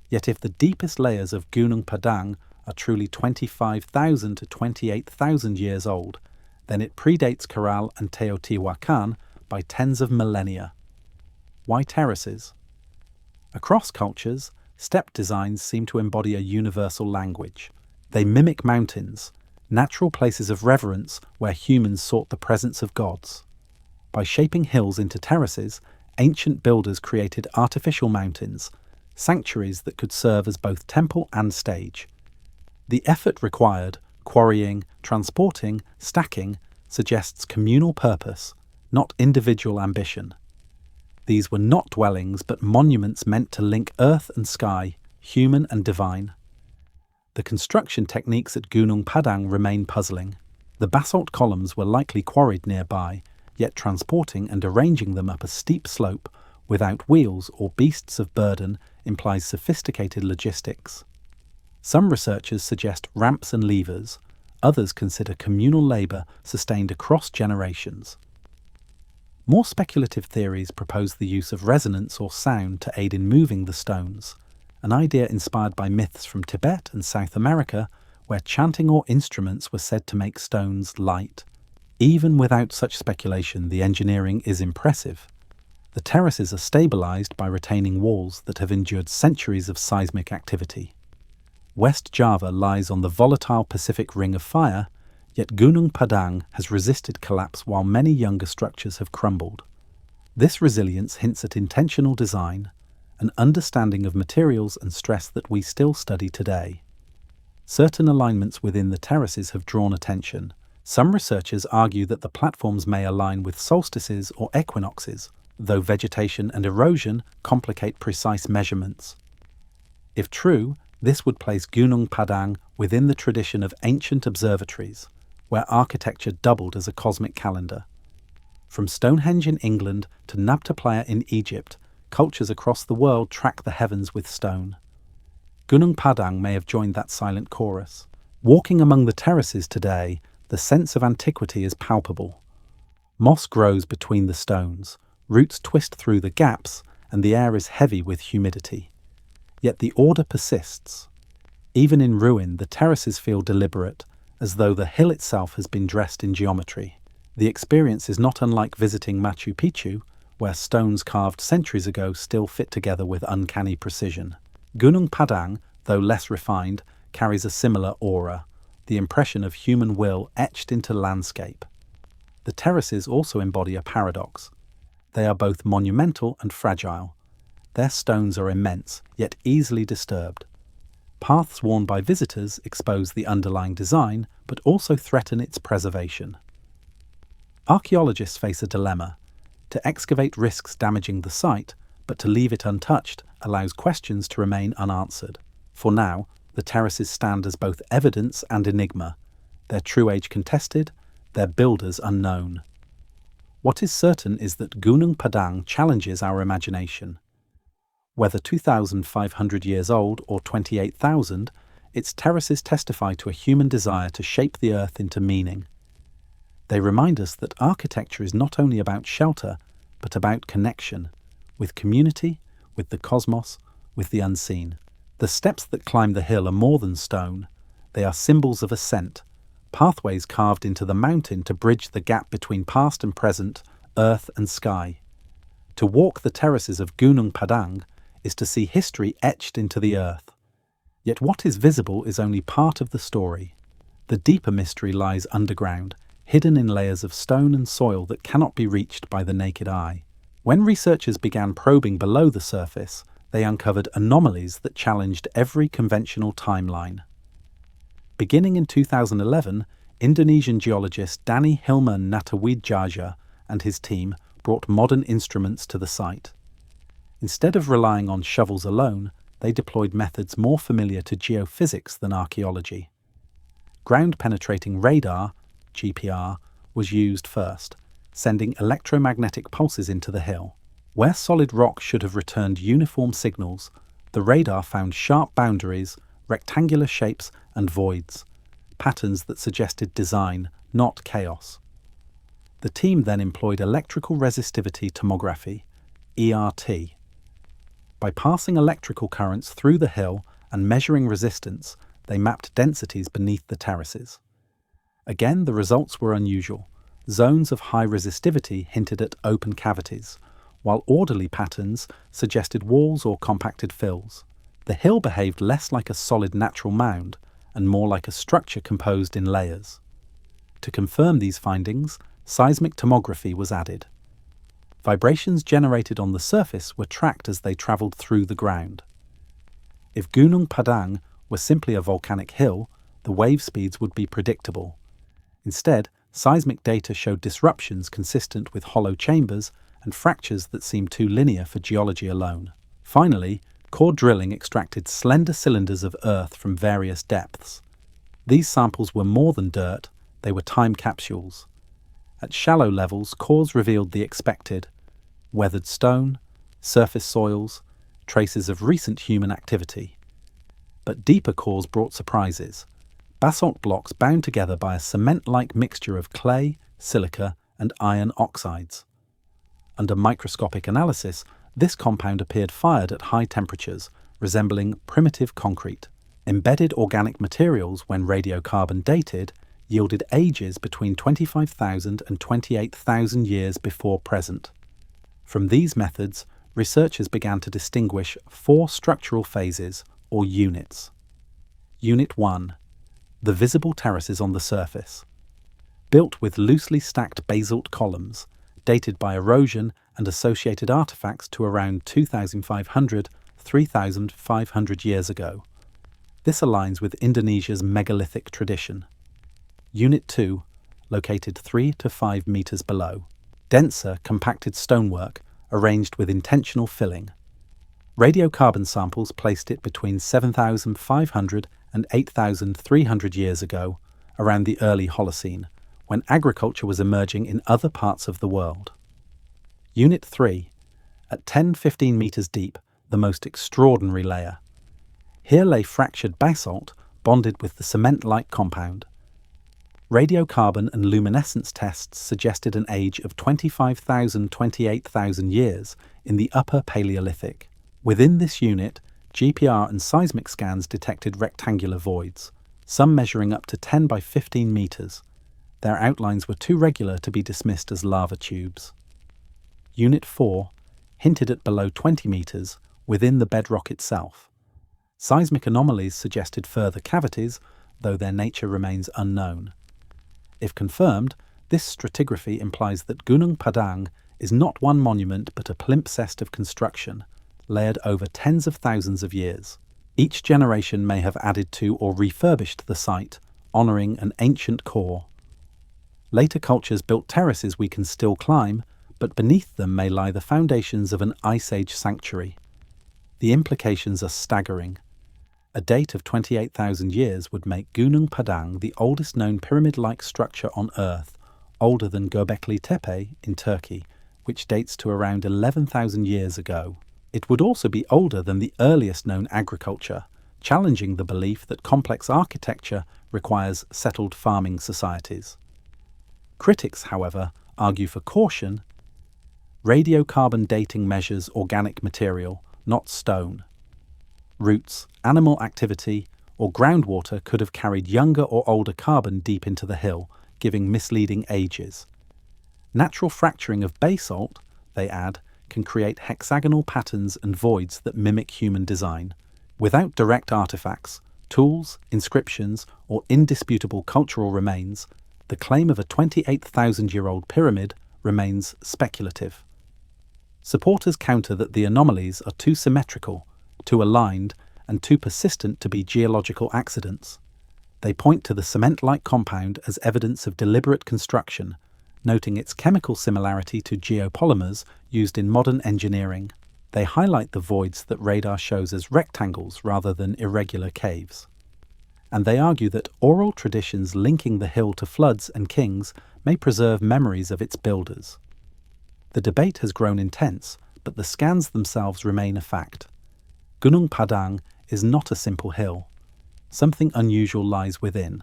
Yet if the deepest layers of Gunung Padang are truly 25,000 to 28,000 years old, then it predates Caral and Teotihuacan by tens of millennia. Why terraces? Across cultures, step designs seem to embody a universal language. They mimic mountains, natural places of reverence where humans sought the presence of gods. By shaping hills into terraces, ancient builders created artificial mountains, sanctuaries that could serve as both temple and stage. The effort required, quarrying, transporting, stacking, suggests communal purpose, not individual ambition. These were not dwellings but monuments meant to link earth and sky, human and divine. The construction techniques at Gunung Padang remain puzzling. The basalt columns were likely quarried nearby, yet transporting and arranging them up a steep slope without wheels or beasts of burden implies sophisticated logistics. Some researchers suggest ramps and levers, others consider communal labour sustained across generations. More speculative theories propose the use of resonance or sound to aid in moving the stones, an idea inspired by myths from Tibet and South America, where chanting or instruments were said to make stones light. Even without such speculation, the engineering is impressive. The terraces are stabilised by retaining walls that have endured centuries of seismic activity. West Java lies on the volatile Pacific Ring of Fire, yet Gunung Padang has resisted collapse while many younger structures have crumbled. This resilience hints at intentional design, an understanding of materials and stress that we still study today. Certain alignments within the terraces have drawn attention. Some researchers argue that the platforms may align with solstices or equinoxes, though vegetation and erosion complicate precise measurements. If true, this would place Gunung Padang within the tradition of ancient observatories, where architecture doubled as a cosmic calendar. From Stonehenge in England to Nabta Playa in Egypt, cultures across the world track the heavens with stone. Gunung Padang may have joined that silent chorus. Walking among the terraces today, the sense of antiquity is palpable. Moss grows between the stones, roots twist through the gaps, and the air is heavy with humidity. Yet the order persists. Even in ruin, the terraces feel deliberate, as though the hill itself has been dressed in geometry. The experience is not unlike visiting Machu Picchu, where stones carved centuries ago still fit together with uncanny precision. Gunung Padang, though less refined, carries a similar aura, the impression of human will etched into landscape. The terraces also embody a paradox. They are both monumental and fragile. Their stones are immense, yet easily disturbed. Paths worn by visitors expose the underlying design, but also threaten its preservation. Archaeologists face a dilemma. To excavate risks damaging the site, but to leave it untouched allows questions to remain unanswered. For now, the terraces stand as both evidence and enigma, their true age contested, their builders unknown. What is certain is that Gunung Padang challenges our imagination. Whether 2,500 years old or 28,000, its terraces testify to a human desire to shape the earth into meaning. They remind us that architecture is not only about shelter, but about connection, with community, with the cosmos, with the unseen. The steps that climb the hill are more than stone. They are symbols of ascent, pathways carved into the mountain to bridge the gap between past and present, earth and sky. To walk the terraces of Gunung Padang is to see history etched into the earth. Yet what is visible is only part of the story. The deeper mystery lies underground, hidden in layers of stone and soil that cannot be reached by the naked eye. When researchers began probing below the surface, they uncovered anomalies that challenged every conventional timeline. Beginning in 2011, Indonesian geologist Danny Hillman and his team brought modern instruments to the site. Instead of relying on shovels alone, they deployed methods more familiar to geophysics than archaeology. Ground-penetrating radar, GPR, was used first, sending electromagnetic pulses into the hill. Where solid rock should have returned uniform signals, the radar found sharp boundaries, rectangular shapes and voids, patterns that suggested design, not chaos. The team then employed electrical resistivity tomography, ERT. By passing electrical currents through the hill and measuring resistance, they mapped densities beneath the terraces. Again, the results were unusual. Zones of high resistivity hinted at open cavities, while orderly patterns suggested walls or compacted fills. The hill behaved less like a solid natural mound and more like a structure composed in layers. To confirm these findings, seismic tomography was added. Vibrations generated on the surface were tracked as they travelled through the ground. If Gunung Padang were simply a volcanic hill, the wave speeds would be predictable. Instead, seismic data showed disruptions consistent with hollow chambers and fractures that seemed too linear for geology alone. Finally, core drilling extracted slender cylinders of earth from various depths. These samples were more than dirt, they were time capsules. At shallow levels, cores revealed the expected: weathered stone, surface soils, traces of recent human activity. but deeper cores brought surprises. Basalt blocks bound together by a cement-like mixture of clay, silica, and iron oxides. Under microscopic analysis, this compound appeared fired at high temperatures, resembling primitive concrete. Embedded organic materials, when radiocarbon dated, yielded ages between 25,000 and 28,000 years before present. From these methods, researchers began to distinguish 4 structural phases, or units. Unit 1. The visible terraces on the surface. Built with loosely stacked basalt columns, dated by erosion and associated artifacts to around 2,500–3,500 years ago. This aligns with Indonesia's megalithic tradition. Unit 2, located 3 to 5 meters below. Denser, compacted stonework, arranged with intentional filling. Radiocarbon samples placed it between 7,500 and 8,300 years ago, around the early Holocene, when agriculture was emerging in other parts of the world. Unit 3, at 10–15 meters deep, the most extraordinary layer. Here lay fractured basalt bonded with the cement-like compound. Radiocarbon and luminescence tests suggested an age of 25,000–28,000 years in the Upper Paleolithic. Within this unit, GPR and seismic scans detected rectangular voids, some measuring up to 10 by 15 meters. Their outlines were too regular to be dismissed as lava tubes. Unit 4 hinted at below 20 meters within the bedrock itself. Seismic anomalies suggested further cavities, though their nature remains unknown. If confirmed, this stratigraphy implies that Gunung Padang is not one monument but a palimpsest of construction, layered over tens of thousands of years. Each generation may have added to or refurbished the site, honouring an ancient core. Later cultures built terraces we can still climb, but beneath them may lie the foundations of an Ice Age sanctuary. The implications are staggering. A date of 28,000 years would make Gunung Padang the oldest known pyramid-like structure on Earth, older than Göbekli Tepe in Turkey, which dates to around 11,000 years ago. It would also be older than the earliest known agriculture, challenging the belief that complex architecture requires settled farming societies. Critics, however, argue for caution. Radiocarbon dating measures organic material, not stone. Roots, animal activity, or groundwater could have carried younger or older carbon deep into the hill, giving misleading ages. Natural fracturing of basalt, they add, can create hexagonal patterns and voids that mimic human design. Without direct artifacts, tools, inscriptions, or indisputable cultural remains, the claim of a 28,000-year-old pyramid remains speculative. Supporters counter that the anomalies are too symmetrical, too aligned, and too persistent to be geological accidents. They point to the cement-like compound as evidence of deliberate construction, noting its chemical similarity to geopolymers used in modern engineering. They highlight the voids that radar shows as rectangles rather than irregular caves. And they argue that oral traditions linking the hill to floods and kings may preserve memories of its builders. The debate has grown intense, but the scans themselves remain a fact. Gunung Padang is not a simple hill. Something unusual lies within.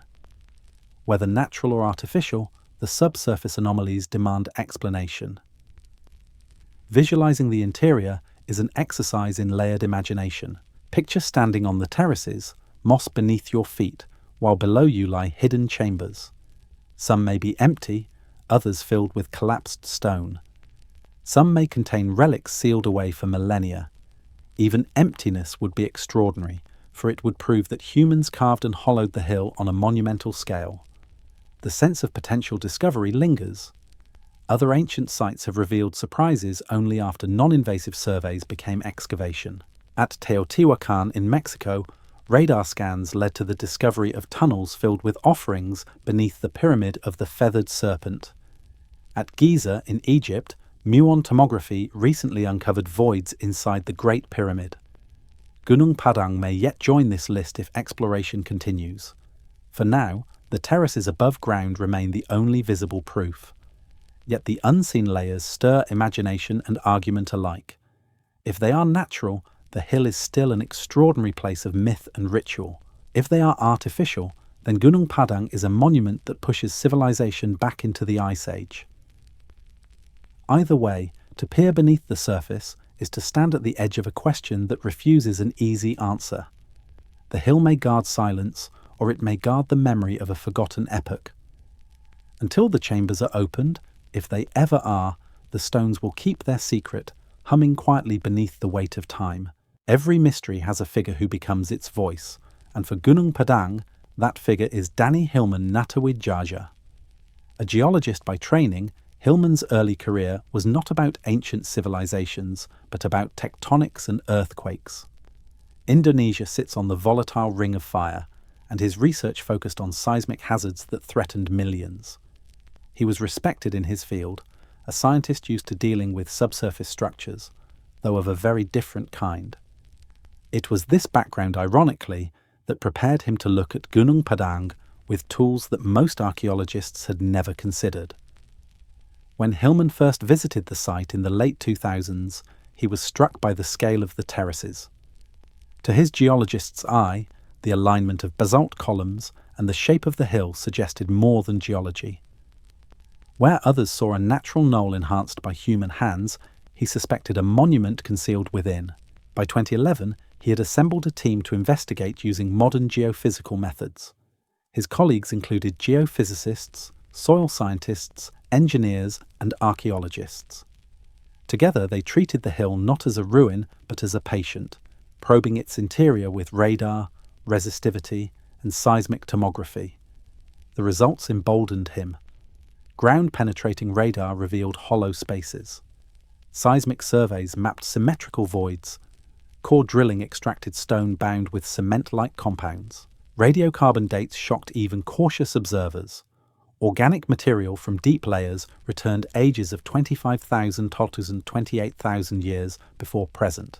Whether natural or artificial, the subsurface anomalies demand explanation. Visualizing the interior is an exercise in layered imagination. Picture standing on the terraces, moss beneath your feet, while below you lie hidden chambers. Some may be empty, others filled with collapsed stone. Some may contain relics sealed away for millennia. Even emptiness would be extraordinary, for it would prove that humans carved and hollowed the hill on a monumental scale. The sense of potential discovery lingers. Other ancient sites have revealed surprises only after non-invasive surveys became excavation. At Teotihuacan in Mexico, radar scans led to the discovery of tunnels filled with offerings beneath the Pyramid of the Feathered Serpent. At Giza in Egypt, muon tomography recently uncovered voids inside the Great Pyramid. Gunung Padang may yet join this list if exploration continues. For now, the terraces above ground remain the only visible proof. Yet the unseen layers stir imagination and argument alike. If they are natural, the hill is still an extraordinary place of myth and ritual. If they are artificial, then Gunung Padang is a monument that pushes civilization back into the Ice Age. Either way, to peer beneath the surface is to stand at the edge of a question that refuses an easy answer. The hill may guard silence, or it may guard the memory of a forgotten epoch. Until the chambers are opened, if they ever are, the stones will keep their secret, humming quietly beneath the weight of time. Every mystery has a figure who becomes its voice, and for Gunung Padang, that figure is Danny Hillman Natawidjaja. A geologist by training, Hillman's early career was not about ancient civilizations, but about tectonics and earthquakes. Indonesia sits on the volatile ring of fire, and his research focused on seismic hazards that threatened millions. He was respected in his field, a scientist used to dealing with subsurface structures, though of a very different kind. It was this background, ironically, that prepared him to look at Gunung Padang with tools that most archaeologists had never considered. When Hillman first visited the site in the late 2000s, he was struck by the scale of the terraces. To his geologist's eye, the alignment of basalt columns and the shape of the hill suggested more than geology. Where others saw a natural knoll enhanced by human hands, he suspected a monument concealed within. By 2011, he had assembled a team to investigate using modern geophysical methods. His colleagues included geophysicists, soil scientists, engineers, and archaeologists. Together, they treated the hill not as a ruin, but as a patient, probing its interior with radar, resistivity, and seismic tomography. The results emboldened him. Ground-penetrating radar revealed hollow spaces. Seismic surveys mapped symmetrical voids. Core drilling extracted stone bound with cement-like compounds. Radiocarbon dates shocked even cautious observers. Organic material from deep layers returned ages of 25,000 to 28,000 years before present.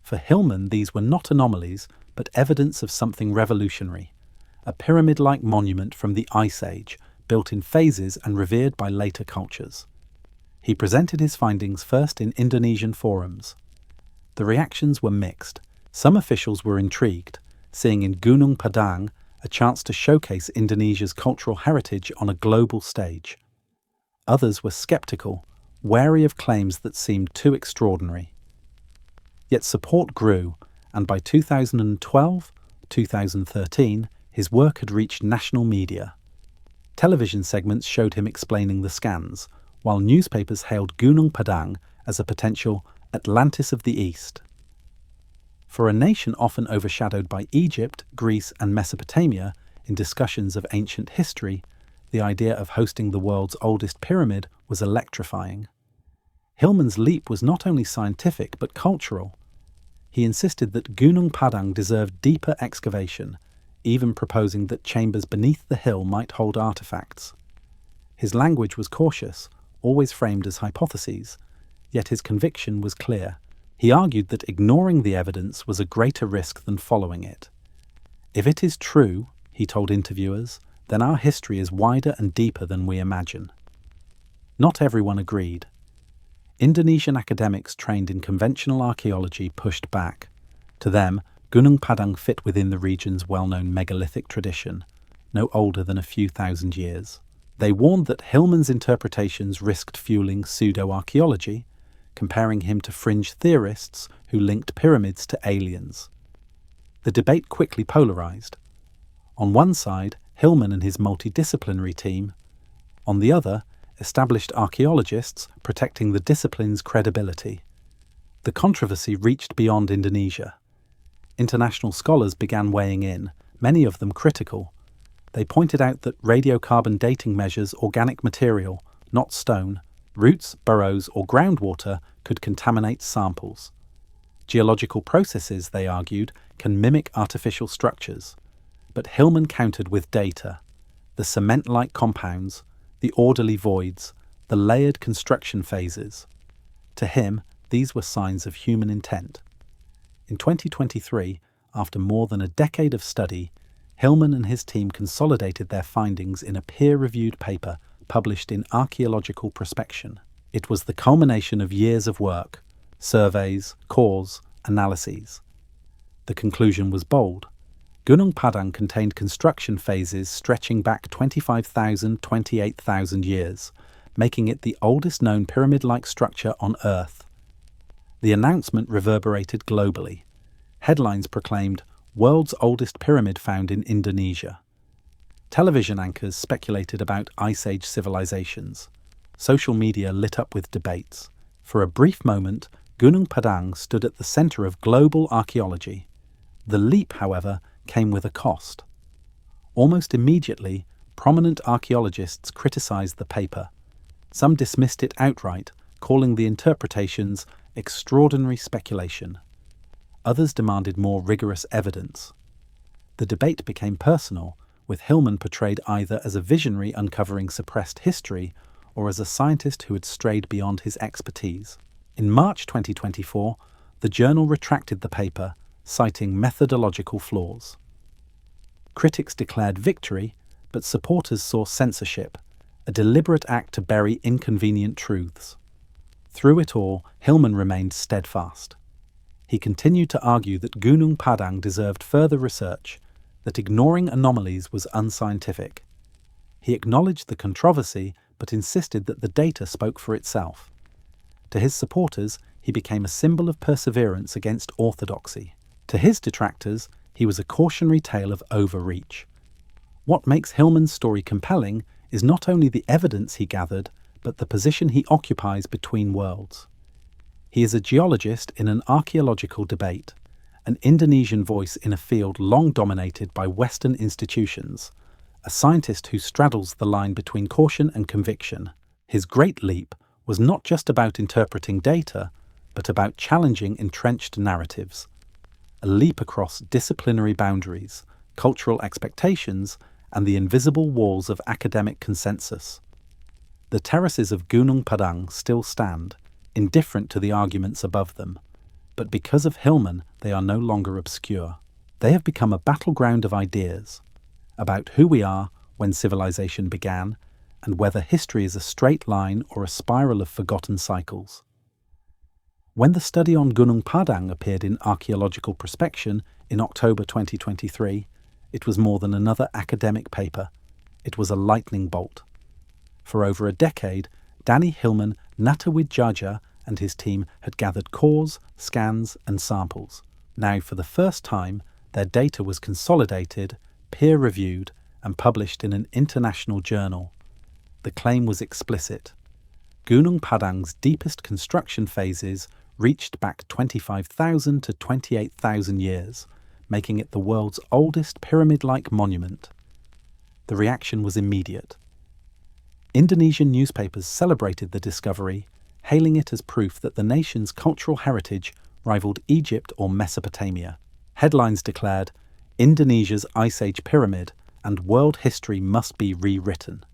For Hillman, these were not anomalies, but evidence of something revolutionary, a pyramid-like monument from the Ice Age, built in phases and revered by later cultures. He presented his findings first in Indonesian forums. The reactions were mixed. Some officials were intrigued, seeing in Gunung Padang a chance to showcase Indonesia's cultural heritage on a global stage. Others were skeptical, wary of claims that seemed too extraordinary. Yet support grew, and by 2012, 2013, his work had reached national media. Television segments showed him explaining the scans, while newspapers hailed Gunung Padang as a potential Atlantis of the East. For a nation often overshadowed by Egypt, Greece, and Mesopotamia in discussions of ancient history, the idea of hosting the world's oldest pyramid was electrifying. Hillman's leap was not only scientific but cultural. He insisted that Gunung Padang deserved deeper excavation, even proposing that chambers beneath the hill might hold artifacts. His language was cautious, always framed as hypotheses, yet his conviction was clear. He argued that ignoring the evidence was a greater risk than following it. If it is true, he told interviewers, then our history is wider and deeper than we imagine. Not everyone agreed. Indonesian academics trained in conventional archaeology pushed back. To them, Gunung Padang fit within the region's well-known megalithic tradition, no older than a few thousand years. They warned that Hillman's interpretations risked fueling pseudo-archaeology, comparing him to fringe theorists who linked pyramids to aliens. The debate quickly polarized. On one side, Hillman and his multidisciplinary team. On the other, established archaeologists protecting the discipline's credibility. The controversy reached beyond Indonesia. International scholars began weighing in, many of them critical. They pointed out that radiocarbon dating measures organic material, not stone. Roots, burrows, or groundwater could contaminate samples. Geological processes, they argued, can mimic artificial structures. But Hillman countered with data. The cement-like compounds, the orderly voids, the layered construction phases. To him, these were signs of human intent. In 2023, after more than a decade of study, Hillman and his team consolidated their findings in a peer-reviewed paper published in Archaeological Prospection. It was the culmination of years of work, surveys, cores, analyses. The conclusion was bold. Gunung Padang contained construction phases stretching back 25,000 to 28,000 years, making it the oldest known pyramid-like structure on Earth. The announcement reverberated globally. Headlines proclaimed, "World's oldest pyramid found in Indonesia." Television anchors speculated about Ice Age civilizations. Social media lit up with debates. For a brief moment, Gunung Padang stood at the center of global archaeology. The leap, however, came with a cost. Almost immediately, prominent archaeologists criticized the paper. Some dismissed it outright, calling the interpretations extraordinary speculation. Others demanded more rigorous evidence. The debate became personal, with Hillman portrayed either as a visionary uncovering suppressed history or as a scientist who had strayed beyond his expertise. In March 2024, the journal retracted the paper, citing methodological flaws. Critics declared victory, but supporters saw censorship, a deliberate act to bury inconvenient truths. Through it all, Hillman remained steadfast. He continued to argue that Gunung Padang deserved further research, that ignoring anomalies was unscientific. He acknowledged the controversy, but insisted that the data spoke for itself. To his supporters, he became a symbol of perseverance against orthodoxy. To his detractors, he was a cautionary tale of overreach. What makes Hillman's story compelling is not only the evidence he gathered, but the position he occupies between worlds. He is a geologist in an archaeological debate, an Indonesian voice in a field long dominated by Western institutions, a scientist who straddles the line between caution and conviction. His great leap was not just about interpreting data, but about challenging entrenched narratives. A leap across disciplinary boundaries, cultural expectations, and the invisible walls of academic consensus. The terraces of Gunung Padang still stand, indifferent to the arguments above them, but because of Hillman, they are no longer obscure. They have become a battleground of ideas, about who we are, when civilization began, and whether history is a straight line or a spiral of forgotten cycles. When the study on Gunung Padang appeared in Archaeological Prospection in October 2023, it was more than another academic paper. It was a lightning bolt. For over a decade, Danny Hillman, Natawidjaja, and his team had gathered cores, scans, and samples. Now, for the first time, their data was consolidated, peer-reviewed, and published in an international journal. The claim was explicit. Gunung Padang's deepest construction phases reached back 25,000 to 28,000 years, making it the world's oldest pyramid-like monument. The reaction was immediate. Indonesian newspapers celebrated the discovery, hailing it as proof that the nation's cultural heritage rivaled Egypt or Mesopotamia. Headlines declared, "Indonesia's Ice Age pyramid and world history must be rewritten."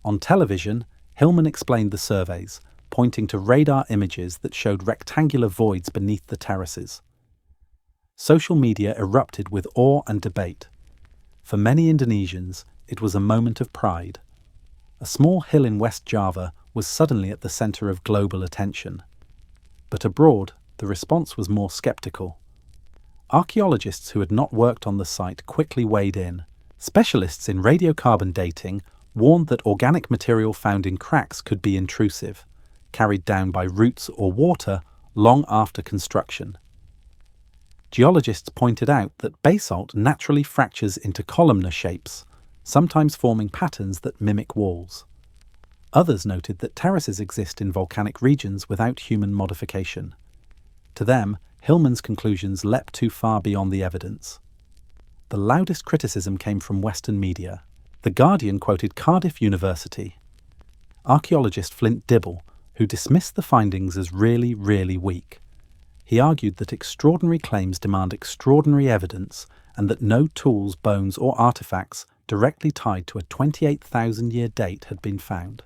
On television, Hillman explained the surveys, pointing to radar images that showed rectangular voids beneath the terraces. Social media erupted with awe and debate. For many Indonesians, it was a moment of pride. A small hill in West Java was suddenly at the center of global attention. But abroad, the response was more skeptical. Archaeologists who had not worked on the site quickly weighed in. Specialists in radiocarbon dating warned that organic material found in cracks could be intrusive, carried down by roots or water long after construction. Geologists pointed out that basalt naturally fractures into columnar shapes, sometimes forming patterns that mimic walls. Others noted that terraces exist in volcanic regions without human modification. To them, Hillman's conclusions leapt too far beyond the evidence. The loudest criticism came from Western media. The Guardian quoted Cardiff University archaeologist Flint Dibble, who dismissed the findings as really weak. He argued that extraordinary claims demand extraordinary evidence and that no tools, bones, or artifacts directly tied to a 28,000-year date had been found.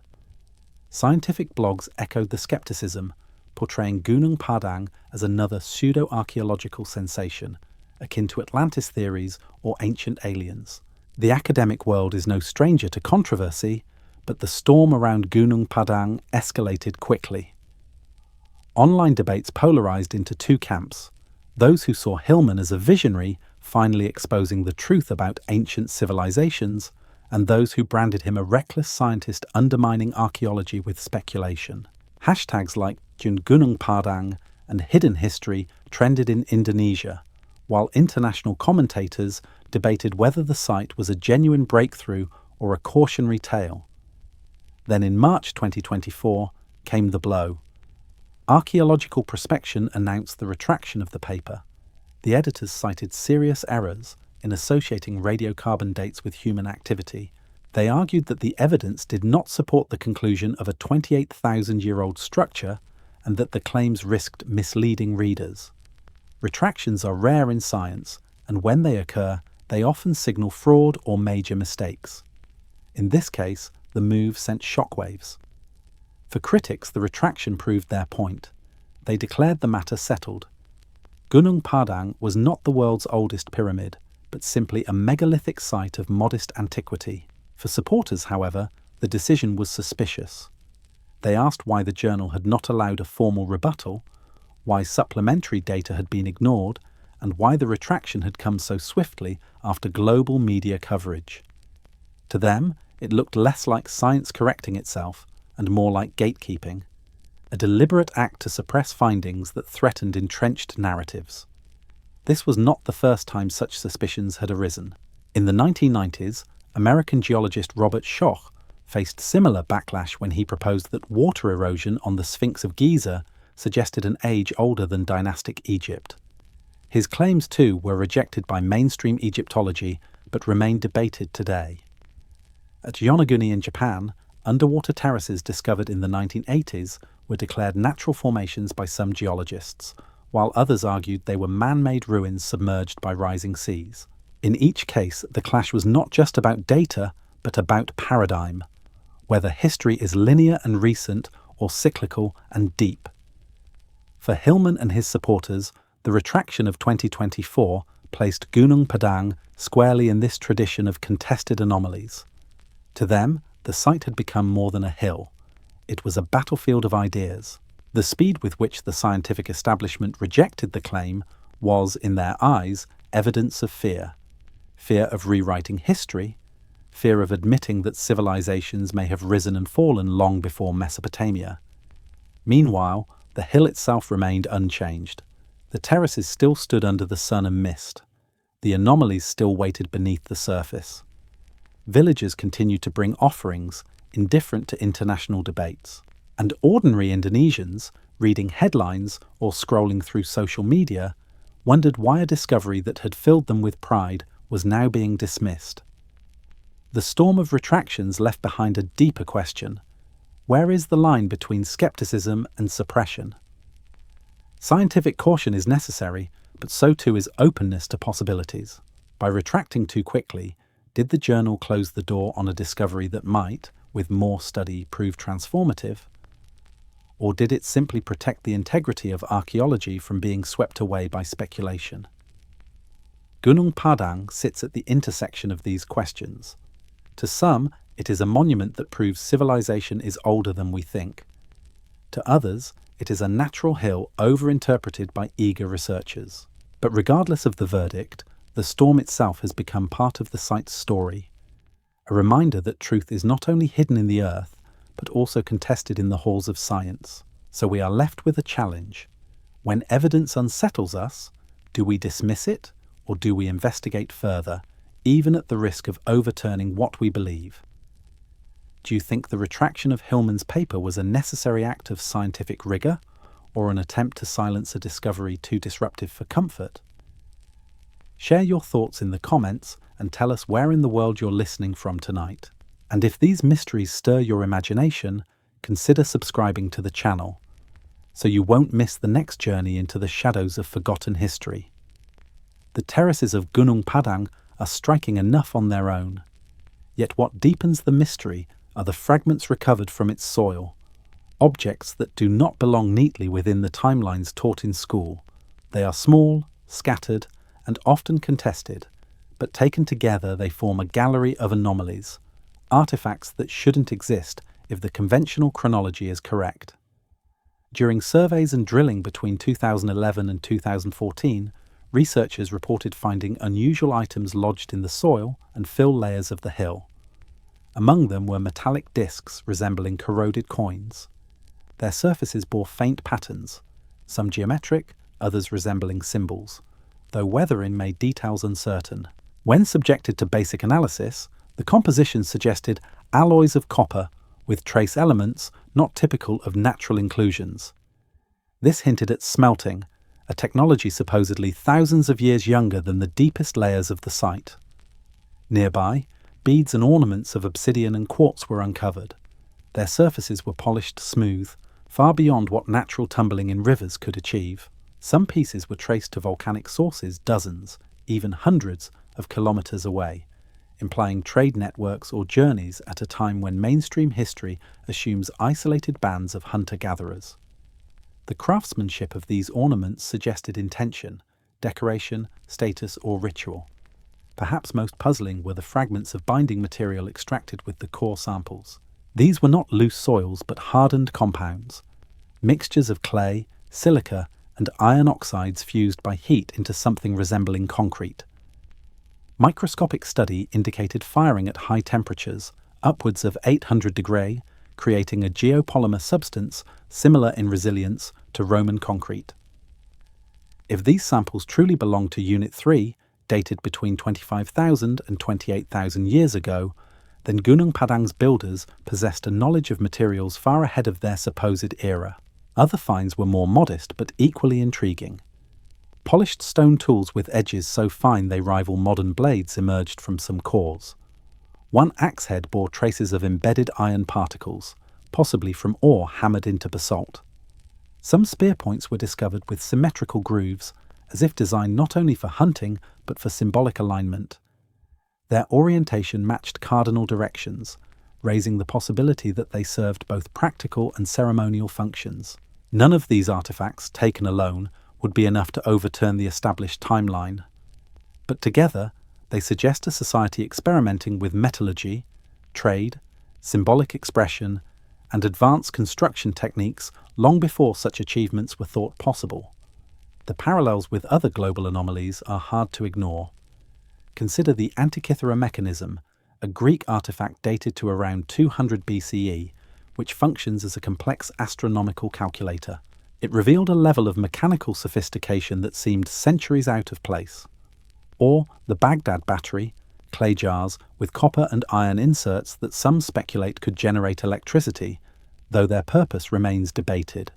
Scientific blogs echoed the skepticism, portraying Gunung Padang as another pseudo-archaeological sensation, akin to Atlantis theories or ancient aliens. The academic world is no stranger to controversy, but the storm around Gunung Padang escalated quickly. Online debates polarized into two camps: those who saw Hillman as a visionary, finally exposing the truth about ancient civilizations, and those who branded him a reckless scientist undermining archaeology with speculation. Hashtags like Gunung Padang and hidden history trended in Indonesia, while international commentators debated whether the site was a genuine breakthrough or a cautionary tale. Then in March 2024 came the blow. Archaeological Prospection announced the retraction of the paper. The editors cited serious errors in associating radiocarbon dates with human activity. They argued that the evidence did not support the conclusion of a 28,000-year-old structure and that the claims risked misleading readers. Retractions are rare in science, and when they occur, they often signal fraud or major mistakes. In this case, the move sent shockwaves. For critics, the retraction proved their point. They declared the matter settled. Gunung Padang was not the world's oldest pyramid, but simply a megalithic site of modest antiquity. For supporters, however, the decision was suspicious. They asked why the journal had not allowed a formal rebuttal, why supplementary data had been ignored, and why the retraction had come so swiftly after global media coverage. To them, it looked less like science correcting itself and more like gatekeeping, a deliberate act to suppress findings that threatened entrenched narratives. This was not the first time such suspicions had arisen. In the 1990s, American geologist Robert Schoch faced similar backlash when he proposed that water erosion on the Sphinx of Giza suggested an age older than dynastic Egypt. His claims, too, were rejected by mainstream Egyptology but remain debated today. At Yonaguni in Japan, underwater terraces discovered in the 1980s were declared natural formations by some geologists, while others argued they were man-made ruins submerged by rising seas. In each case, the clash was not just about data, but about paradigm, whether history is linear and recent or cyclical and deep. For Hillman and his supporters, the retraction of 2024 placed Gunung Padang squarely in this tradition of contested anomalies. To them, the site had become more than a hill. It was a battlefield of ideas. The speed with which the scientific establishment rejected the claim was, in their eyes, evidence of fear. Fear of rewriting history, fear of admitting that civilizations may have risen and fallen long before Mesopotamia. Meanwhile, the hill itself remained unchanged. The terraces still stood under the sun and mist. The anomalies still waited beneath the surface. Villagers continued to bring offerings, indifferent to international debates. And ordinary Indonesians, reading headlines or scrolling through social media, wondered why a discovery that had filled them with pride was now being dismissed. The storm of retractions left behind a deeper question. Where is the line between skepticism and suppression? Scientific caution is necessary, but so too is openness to possibilities. By retracting too quickly, did the journal close the door on a discovery that might, with more study, prove transformative? Or did it simply protect the integrity of archaeology from being swept away by speculation? Gunung Padang sits at the intersection of these questions. To some, it is a monument that proves civilization is older than we think. To others, it is a natural hill overinterpreted by eager researchers. But regardless of the verdict, the storm itself has become part of the site's story. A reminder that truth is not only hidden in the earth, but also contested in the halls of science. So we are left with a challenge. When evidence unsettles us, do we dismiss it, or do we investigate further, even at the risk of overturning what we believe? Do you think the retraction of Hillman's paper was a necessary act of scientific rigor, or an attempt to silence a discovery too disruptive for comfort? Share your thoughts in the comments and tell us where in the world you're listening from tonight. And if these mysteries stir your imagination, consider subscribing to the channel, so you won't miss the next journey into the shadows of forgotten history. The terraces of Gunung Padang are striking enough on their own. Yet what deepens the mystery are the fragments recovered from its soil, objects that do not belong neatly within the timelines taught in school. They are small, scattered, and often contested, but taken together they form a gallery of anomalies, artifacts that shouldn't exist if the conventional chronology is correct. During surveys and drilling between 2011 and 2014, researchers reported finding unusual items lodged in the soil and fill layers of the hill. Among them were metallic discs resembling corroded coins. Their surfaces bore faint patterns, some geometric, others resembling symbols, though weathering made details uncertain. When subjected to basic analysis, the composition suggested alloys of copper with trace elements not typical of natural inclusions. This hinted at smelting, a technology supposedly thousands of years younger than the deepest layers of the site. Nearby, beads and ornaments of obsidian and quartz were uncovered. Their surfaces were polished smooth, far beyond what natural tumbling in rivers could achieve. Some pieces were traced to volcanic sources dozens, even hundreds of kilometers away, implying trade networks or journeys at a time when mainstream history assumes isolated bands of hunter-gatherers. The craftsmanship of these ornaments suggested intention, decoration, status, or ritual. Perhaps most puzzling were the fragments of binding material extracted with the core samples. These were not loose soils but hardened compounds, mixtures of clay, silica, and iron oxides fused by heat into something resembling concrete. Microscopic study indicated firing at high temperatures, upwards of 800 degrees, creating a geopolymer substance similar in resilience to Roman concrete. If these samples truly belong to Unit 3, dated between 25,000 and 28,000 years ago, then Gunung Padang's builders possessed a knowledge of materials far ahead of their supposed era. Other finds were more modest but equally intriguing. Polished stone tools with edges so fine they rival modern blades emerged from some cores. One axe head bore traces of embedded iron particles, possibly from ore hammered into basalt. Some spear points were discovered with symmetrical grooves, as if designed not only for hunting but for symbolic alignment. Their orientation matched cardinal directions, raising the possibility that they served both practical and ceremonial functions. None of these artifacts, taken alone, would be enough to overturn the established timeline. But together, they suggest a society experimenting with metallurgy, trade, symbolic expression, and advanced construction techniques long before such achievements were thought possible. The parallels with other global anomalies are hard to ignore. Consider the Antikythera mechanism, a Greek artifact dated to around 200 BCE, which functions as a complex astronomical calculator. It revealed a level of mechanical sophistication that seemed centuries out of place. Or the Baghdad battery, clay jars with copper and iron inserts that some speculate could generate electricity, though their purpose remains debated.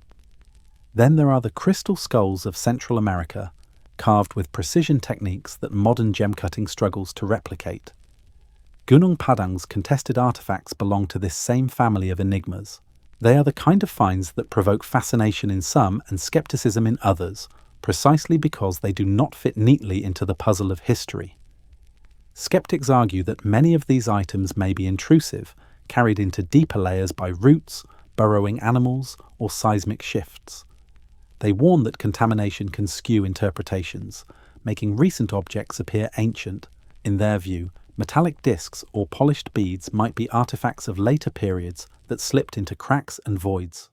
Then there are the crystal skulls of Central America, carved with precision techniques that modern gem-cutting struggles to replicate. Gunung Padang's contested artifacts belong to this same family of enigmas. They are the kind of finds that provoke fascination in some and skepticism in others, precisely because they do not fit neatly into the puzzle of history. Skeptics argue that many of these items may be intrusive, carried into deeper layers by roots, burrowing animals, or seismic shifts. They warn that contamination can skew interpretations, making recent objects appear ancient. In their view, metallic discs or polished beads might be artifacts of later periods that slipped into cracks and voids.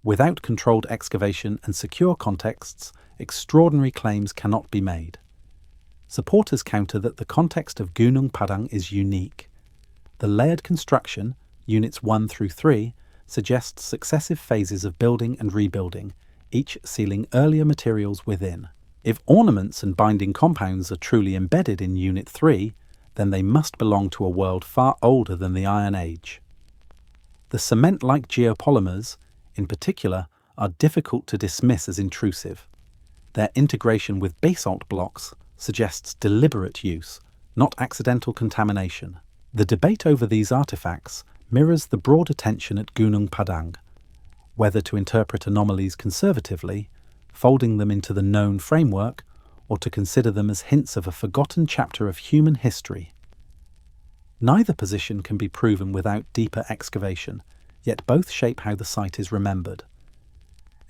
Without controlled excavation and secure contexts, extraordinary claims cannot be made. Supporters counter that the context of Gunung Padang is unique. The layered construction, Units 1 through 3, suggests successive phases of building and rebuilding, each sealing earlier materials within. If ornaments and binding compounds are truly embedded in Unit 3, then they must belong to a world far older than the Iron Age. The cement-like geopolymers, in particular, are difficult to dismiss as intrusive. Their integration with basalt blocks suggests deliberate use, not accidental contamination. The debate over these artifacts mirrors the broader tension at Gunung Padang, whether to interpret anomalies conservatively, folding them into the known framework, or to consider them as hints of a forgotten chapter of human history. Neither position can be proven without deeper excavation, yet both shape how the site is remembered.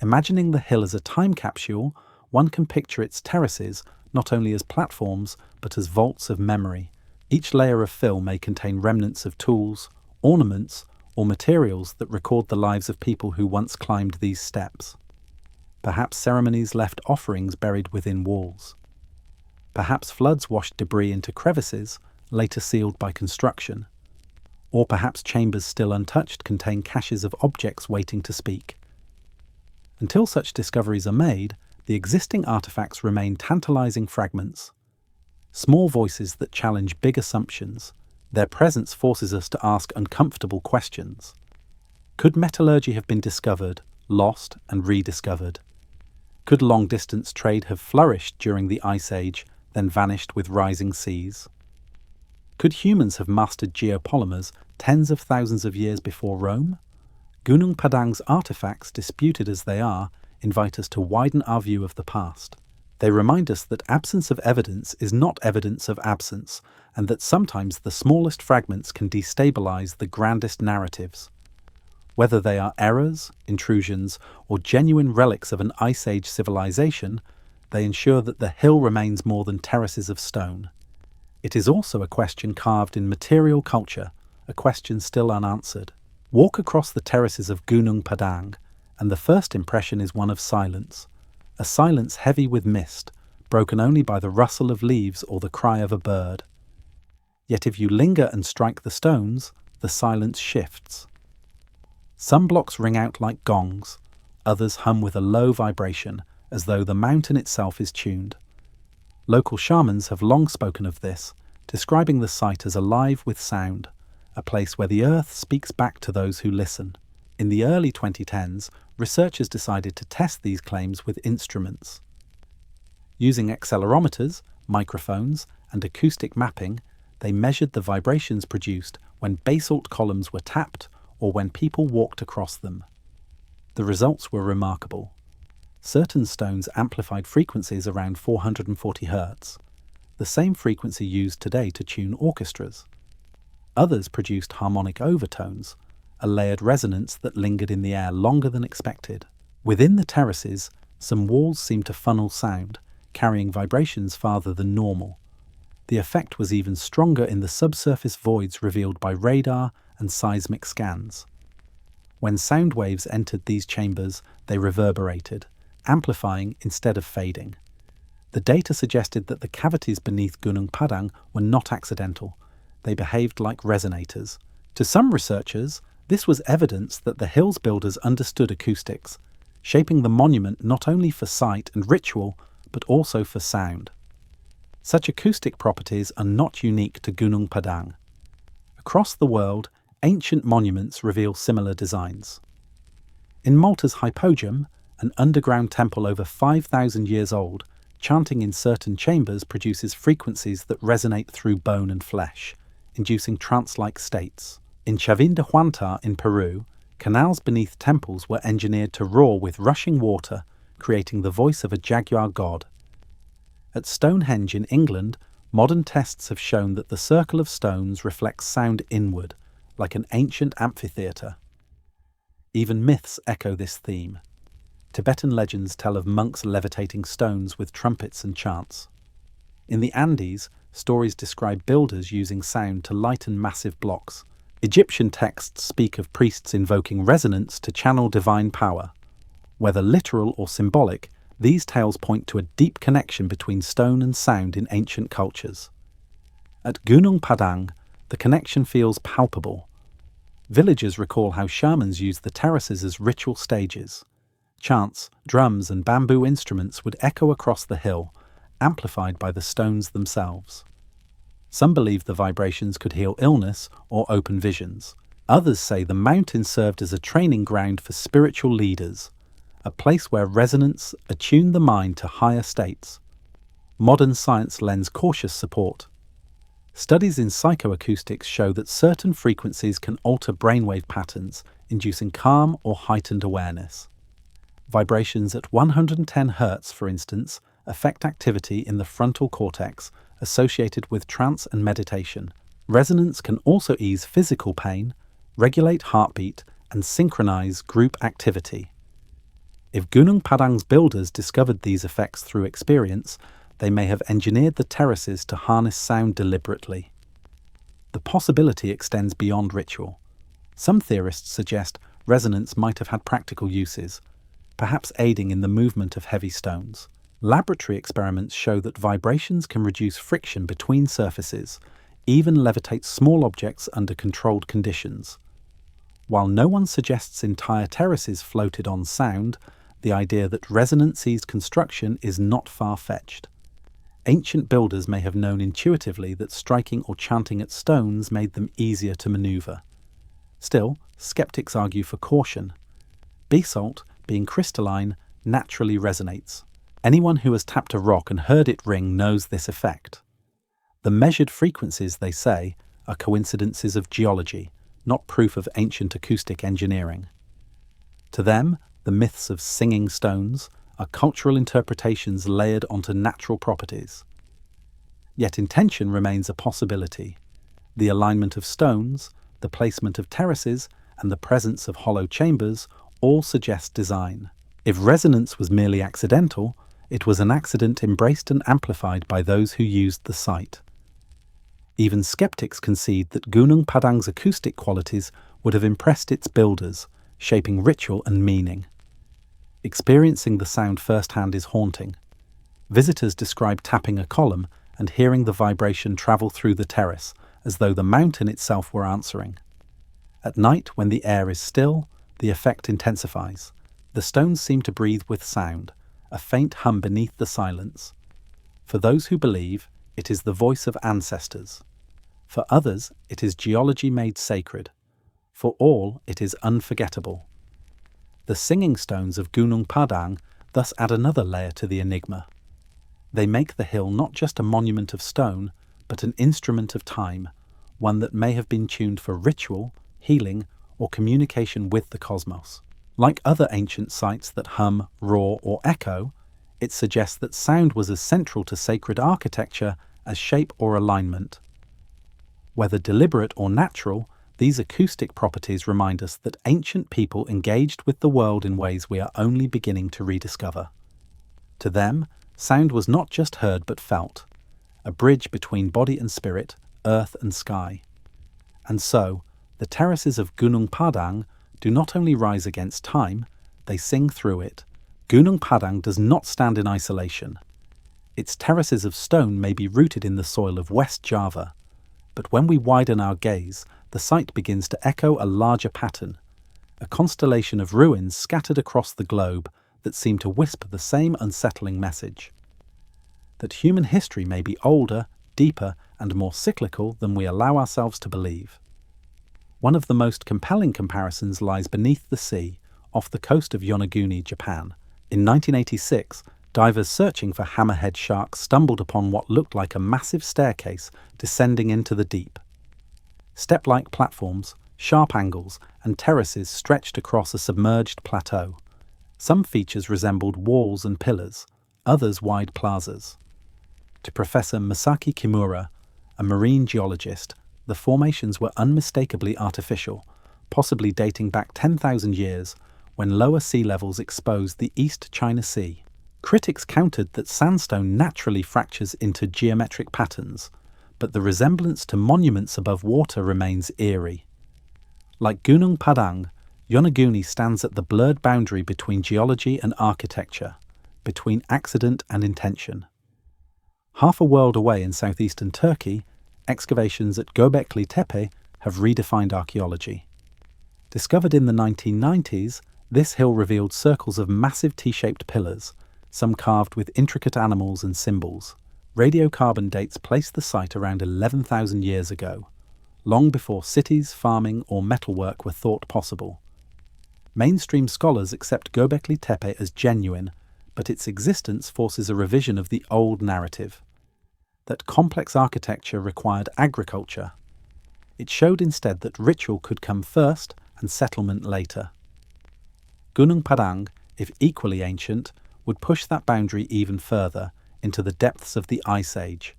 Imagining the hill as a time capsule, one can picture its terraces not only as platforms but as vaults of memory. Each layer of fill may contain remnants of tools, ornaments, or materials that record the lives of people who once climbed these steps. Perhaps ceremonies left offerings buried within walls. Perhaps floods washed debris into crevices, later sealed by construction. Or perhaps chambers still untouched contain caches of objects waiting to speak. Until such discoveries are made, the existing artifacts remain tantalizing fragments. Small voices that challenge big assumptions. Their presence forces us to ask uncomfortable questions. Could metallurgy have been discovered, lost, and rediscovered? Could long-distance trade have flourished during the Ice Age, then vanished with rising seas? Could humans have mastered geopolymers tens of thousands of years before Rome? Gunung Padang's artifacts, disputed as they are, invite us to widen our view of the past. They remind us that absence of evidence is not evidence of absence, and that sometimes the smallest fragments can destabilize the grandest narratives. Whether they are errors, intrusions, or genuine relics of an Ice Age civilization, they ensure that the hill remains more than terraces of stone. It is also a question carved in material culture, a question still unanswered. Walk across the terraces of Gunung Padang, and the first impression is one of silence. A silence heavy with mist, broken only by the rustle of leaves or the cry of a bird. Yet if you linger and strike the stones, the silence shifts. Some blocks ring out like gongs, others hum with a low vibration, as though the mountain itself is tuned. Local shamans have long spoken of this, describing the site as alive with sound, a place where the earth speaks back to those who listen. In the early 2010s, researchers decided to test these claims with instruments. Using accelerometers, microphones, and acoustic mapping, they measured the vibrations produced when basalt columns were tapped or when people walked across them. The results were remarkable. Certain stones amplified frequencies around 440 Hz, the same frequency used today to tune orchestras. Others produced harmonic overtones, a layered resonance that lingered in the air longer than expected. Within the terraces, some walls seemed to funnel sound, carrying vibrations farther than normal. The effect was even stronger in the subsurface voids revealed by radar and seismic scans. When sound waves entered these chambers, they reverberated, amplifying instead of fading. The data suggested that the cavities beneath Gunung Padang were not accidental. They behaved like resonators. To some researchers, this was evidence that the hill's builders understood acoustics, shaping the monument not only for sight and ritual, but also for sound. Such acoustic properties are not unique to Gunung Padang. Across the world, ancient monuments reveal similar designs. In Malta's Hypogeum, an underground temple over 5,000 years old, chanting in certain chambers produces frequencies that resonate through bone and flesh, inducing trance-like states. In Chavindehuanta in Peru, canals beneath temples were engineered to roar with rushing water, creating the voice of a jaguar god. At Stonehenge in England, modern tests have shown that the circle of stones reflects sound inward, like an ancient amphitheatre. Even myths echo this theme. Tibetan legends tell of monks levitating stones with trumpets and chants. In the Andes, stories describe builders using sound to lighten massive blocks. Egyptian texts speak of priests invoking resonance to channel divine power. Whether literal or symbolic, these tales point to a deep connection between stone and sound in ancient cultures. At Gunung Padang, the connection feels palpable. Villagers recall how shamans used the terraces as ritual stages. Chants, drums, and bamboo instruments would echo across the hill, amplified by the stones themselves. Some believe the vibrations could heal illness or open visions. Others say the mountain served as a training ground for spiritual leaders, a place where resonance attuned the mind to higher states. Modern science lends cautious support. Studies in psychoacoustics show that certain frequencies can alter brainwave patterns, inducing calm or heightened awareness. Vibrations at 110 Hz, for instance, affect activity in the frontal cortex associated with trance and meditation. Resonance can also ease physical pain, regulate heartbeat, and synchronize group activity. If Gunung Padang's builders discovered these effects through experience, they may have engineered the terraces to harness sound deliberately. The possibility extends beyond ritual. Some theorists suggest resonance might have had practical uses, perhaps aiding in the movement of heavy stones. Laboratory experiments show that vibrations can reduce friction between surfaces, even levitate small objects under controlled conditions. While no one suggests entire terraces floated on sound, the idea that resonance eased construction is not far-fetched. Ancient builders may have known intuitively that striking or chanting at stones made them easier to maneuver. Still, skeptics argue for caution. Basalt, being crystalline, naturally resonates. Anyone who has tapped a rock and heard it ring knows this effect. The measured frequencies, they say, are coincidences of geology, not proof of ancient acoustic engineering. To them, the myths of singing stones are cultural interpretations layered onto natural properties. Yet intention remains a possibility. The alignment of stones, the placement of terraces, and the presence of hollow chambers all suggest design. If resonance was merely accidental, it was an accident embraced and amplified by those who used the site. Even skeptics concede that Gunung Padang's acoustic qualities would have impressed its builders, shaping ritual and meaning. Experiencing the sound firsthand is haunting. Visitors describe tapping a column and hearing the vibration travel through the terrace, as though the mountain itself were answering. At night, when the air is still, the effect intensifies. The stones seem to breathe with sound, a faint hum beneath the silence. For those who believe, it is the voice of ancestors. For others, it is geology made sacred. For all, it is unforgettable. The singing stones of Gunung Padang thus add another layer to the enigma. They make the hill not just a monument of stone, but an instrument of time, one that may have been tuned for ritual, healing, or communication with the cosmos. Like other ancient sites that hum, roar, or echo, it suggests that sound was as central to sacred architecture as shape or alignment. Whether deliberate or natural, these acoustic properties remind us that ancient people engaged with the world in ways we are only beginning to rediscover. To them, sound was not just heard but felt, a bridge between body and spirit, earth and sky. And so, the terraces of Gunung Padang do not only rise against time, they sing through it. Gunung Padang does not stand in isolation. Its terraces of stone may be rooted in the soil of West Java, but when we widen our gaze, the site begins to echo a larger pattern, a constellation of ruins scattered across the globe that seem to whisper the same unsettling message: that human history may be older, deeper, and more cyclical than we allow ourselves to believe. One of the most compelling comparisons lies beneath the sea, off the coast of Yonaguni, Japan. In 1986, divers searching for hammerhead sharks stumbled upon what looked like a massive staircase descending into the deep. Step-like platforms, sharp angles, and terraces stretched across a submerged plateau. Some features resembled walls and pillars, others wide plazas. To Professor Masaki Kimura, a marine geologist, the formations were unmistakably artificial, possibly dating back 10,000 years, when lower sea levels exposed the East China Sea. Critics countered that sandstone naturally fractures into geometric patterns, but the resemblance to monuments above water remains eerie. Like Gunung Padang, Yonaguni stands at the blurred boundary between geology and architecture, between accident and intention. Half a world away in southeastern Turkey, excavations at Göbekli Tepe have redefined archaeology. Discovered in the 1990s, this hill revealed circles of massive T-shaped pillars, some carved with intricate animals and symbols. Radiocarbon dates place the site around 11,000 years ago, long before cities, farming, or metalwork were thought possible. Mainstream scholars accept Göbekli Tepe as genuine, but its existence forces a revision of the old narrative, that complex architecture required agriculture. It showed instead that ritual could come first and settlement later. Gunung Padang, if equally ancient, would push that boundary even further into the depths of the Ice Age.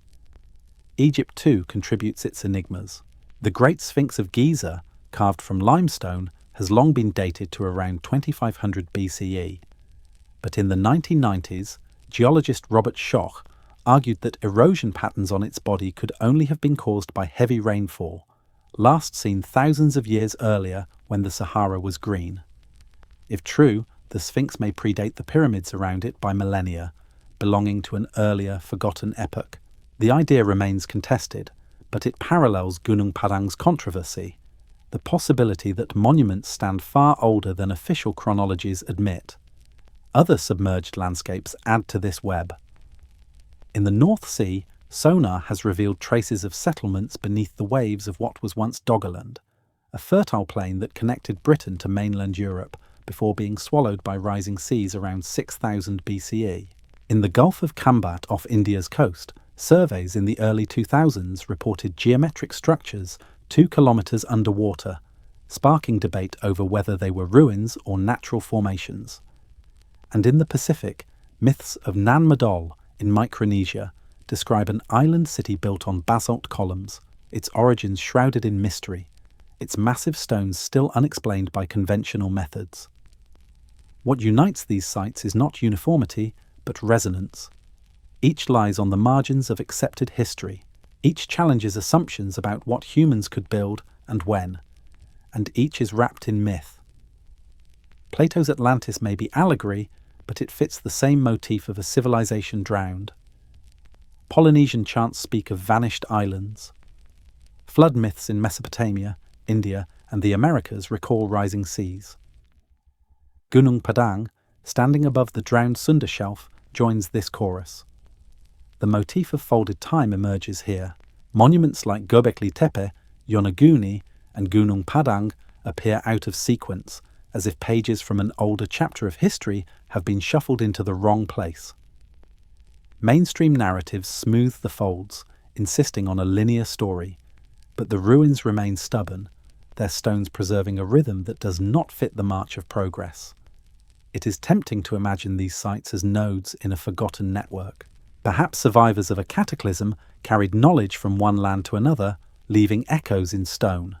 Egypt too contributes its enigmas. The Great Sphinx of Giza, carved from limestone, has long been dated to around 2500 BCE. But in the 1990s, geologist Robert Schoch argued that erosion patterns on its body could only have been caused by heavy rainfall, last seen thousands of years earlier when the Sahara was green. If true, the Sphinx may predate the pyramids around it by millennia, belonging to an earlier, forgotten epoch. The idea remains contested, but it parallels Gunung Padang's controversy, the possibility that monuments stand far older than official chronologies admit. Other submerged landscapes add to this web. In the North Sea, sonar has revealed traces of settlements beneath the waves of what was once Doggerland, a fertile plain that connected Britain to mainland Europe before being swallowed by rising seas around 6000 BCE. In the Gulf of Kambat off India's coast, surveys in the early 2000s reported geometric structures 2 kilometres underwater, sparking debate over whether they were ruins or natural formations. And in the Pacific, myths of Nan Madol in Micronesia describe an island city built on basalt columns, its origins shrouded in mystery, its massive stones still unexplained by conventional methods. What unites these sites is not uniformity, but resonance. Each lies on the margins of accepted history. Each challenges assumptions about what humans could build and when. And each is wrapped in myth. Plato's Atlantis may be allegory, but it fits the same motif of a civilization drowned. Polynesian chants speak of vanished islands. Flood myths in Mesopotamia, India, and the Americas recall rising seas. Gunung Padang, standing above the drowned Sunda shelf, joins this chorus. The motif of folded time emerges here. Monuments like Göbekli Tepe, Yonaguni, and Gunung Padang appear out of sequence, as if pages from an older chapter of history have been shuffled into the wrong place. Mainstream narratives smooth the folds, insisting on a linear story, but the ruins remain stubborn, their stones preserving a rhythm that does not fit the march of progress. It is tempting to imagine these sites as nodes in a forgotten network. Perhaps survivors of a cataclysm carried knowledge from one land to another, leaving echoes in stone.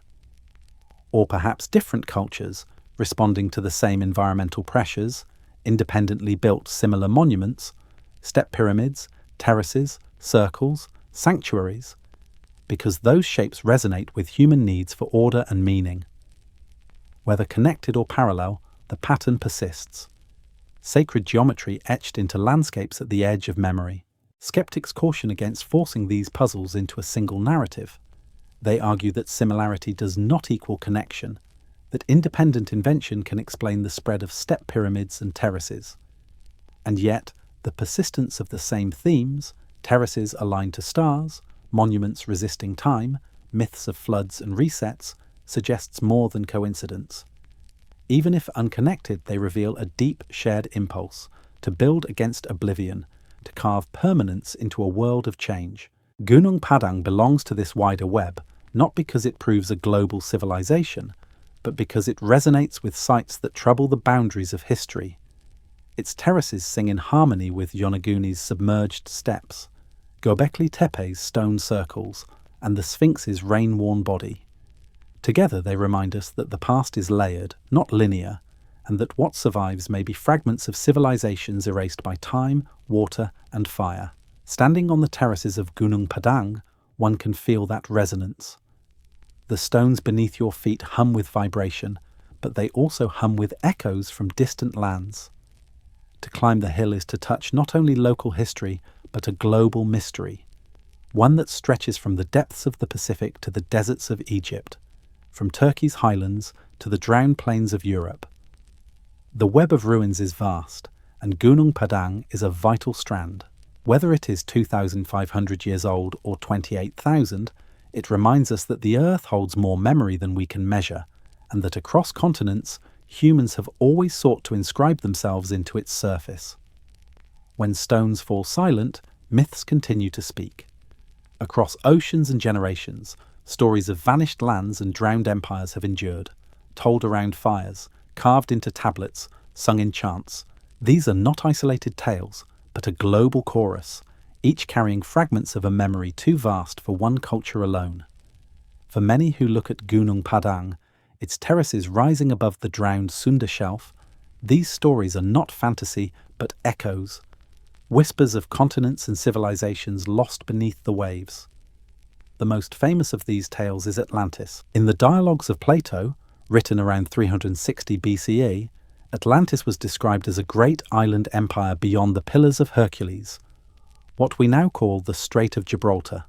Or perhaps different cultures, responding to the same environmental pressures, independently built similar monuments, step pyramids, terraces, circles, sanctuaries, because those shapes resonate with human needs for order and meaning. Whether connected or parallel, the pattern persists. Sacred geometry etched into landscapes at the edge of memory. Skeptics caution against forcing these puzzles into a single narrative. They argue that similarity does not equal connection, that independent invention can explain the spread of step pyramids and terraces. And yet, the persistence of the same themes, terraces aligned to stars, monuments resisting time, myths of floods and resets, suggests more than coincidence. Even if unconnected, they reveal a deep shared impulse to build against oblivion, to carve permanence into a world of change. Gunung Padang belongs to this wider web, not because it proves a global civilization, but because it resonates with sites that trouble the boundaries of history. Its terraces sing in harmony with Yonaguni's submerged steps, Göbekli Tepe's stone circles, and the Sphinx's rain-worn body. Together they remind us that the past is layered, not linear, and that what survives may be fragments of civilizations erased by time, water, and fire. Standing on the terraces of Gunung Padang, one can feel that resonance. The stones beneath your feet hum with vibration, but they also hum with echoes from distant lands. To climb the hill is to touch not only local history, but a global mystery, one that stretches from the depths of the Pacific to the deserts of Egypt, from Turkey's highlands to the drowned plains of Europe. The web of ruins is vast, and Gunung Padang is a vital strand. Whether it is 2,500 years old or 28,000, it reminds us that the Earth holds more memory than we can measure, and that across continents, humans have always sought to inscribe themselves into its surface. When stones fall silent, myths continue to speak. Across oceans and generations, stories of vanished lands and drowned empires have endured, told around fires, carved into tablets, sung in chants. These are not isolated tales, but a global chorus, each carrying fragments of a memory too vast for one culture alone. For many who look at Gunung Padang, its terraces rising above the drowned Sunda shelf, these stories are not fantasy, but echoes, whispers of continents and civilizations lost beneath the waves. The most famous of these tales is Atlantis. In the Dialogues of Plato, written around 360 BCE, Atlantis was described as a great island empire beyond the Pillars of Hercules, what we now call the Strait of Gibraltar.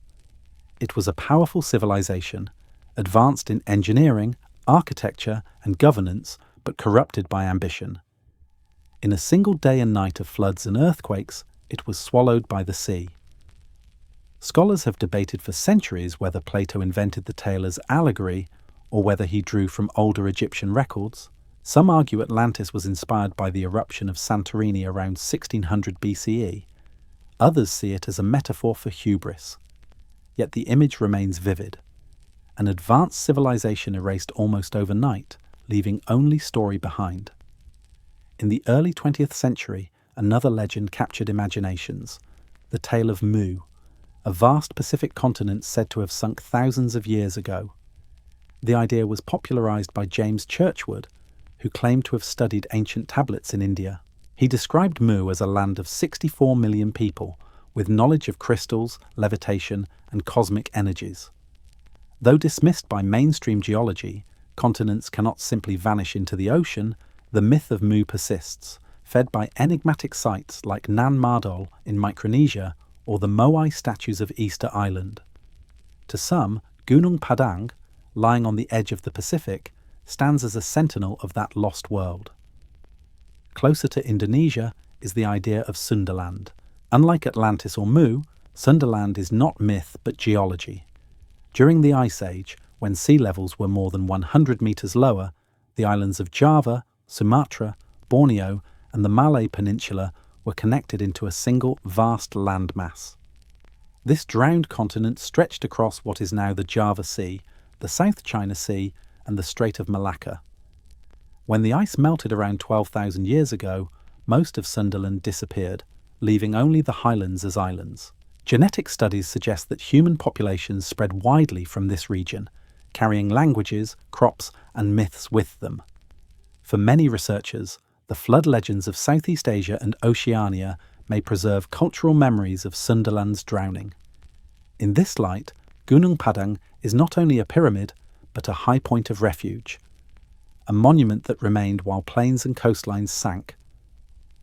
It was a powerful civilization, advanced in engineering, architecture, and governance, but corrupted by ambition. In a single day and night of floods and earthquakes, it was swallowed by the sea. Scholars have debated for centuries whether Plato invented the tale as allegory or whether he drew from older Egyptian records. Some argue Atlantis was inspired by the eruption of Santorini around 1600 BCE. Others see it as a metaphor for hubris. Yet the image remains vivid. An advanced civilization erased almost overnight, leaving only story behind. In the early 20th century, another legend captured imaginations, the tale of Mu, a vast Pacific continent said to have sunk thousands of years ago. The idea was popularized by James Churchward, who claimed to have studied ancient tablets in India. He described Mu as a land of 64 million people, with knowledge of crystals, levitation, and cosmic energies. Though dismissed by mainstream geology, continents cannot simply vanish into the ocean. The myth of Mu persists, fed by enigmatic sites like Nan Madol in Micronesia or the Moai statues of Easter Island. To some, Gunung Padang, lying on the edge of the Pacific, stands as a sentinel of that lost world. Closer to Indonesia is the idea of Sunderland. Unlike Atlantis or Mu, Sunderland is not myth but geology. During the Ice Age, when sea levels were more than 100 metres lower, the islands of Java, Sumatra, Borneo, and the Malay Peninsula were connected into a single vast landmass. This drowned continent stretched across what is now the Java Sea, the South China Sea, and the Strait of Malacca. When the ice melted around 12,000 years ago, most of Sunderland disappeared, leaving only the highlands as islands. Genetic studies suggest that human populations spread widely from this region, carrying languages, crops, and myths with them. For many researchers, the flood legends of Southeast Asia and Oceania may preserve cultural memories of Sunderland's drowning. In this light, Gunung Padang is not only a pyramid, but a high point of refuge, a monument that remained while plains and coastlines sank.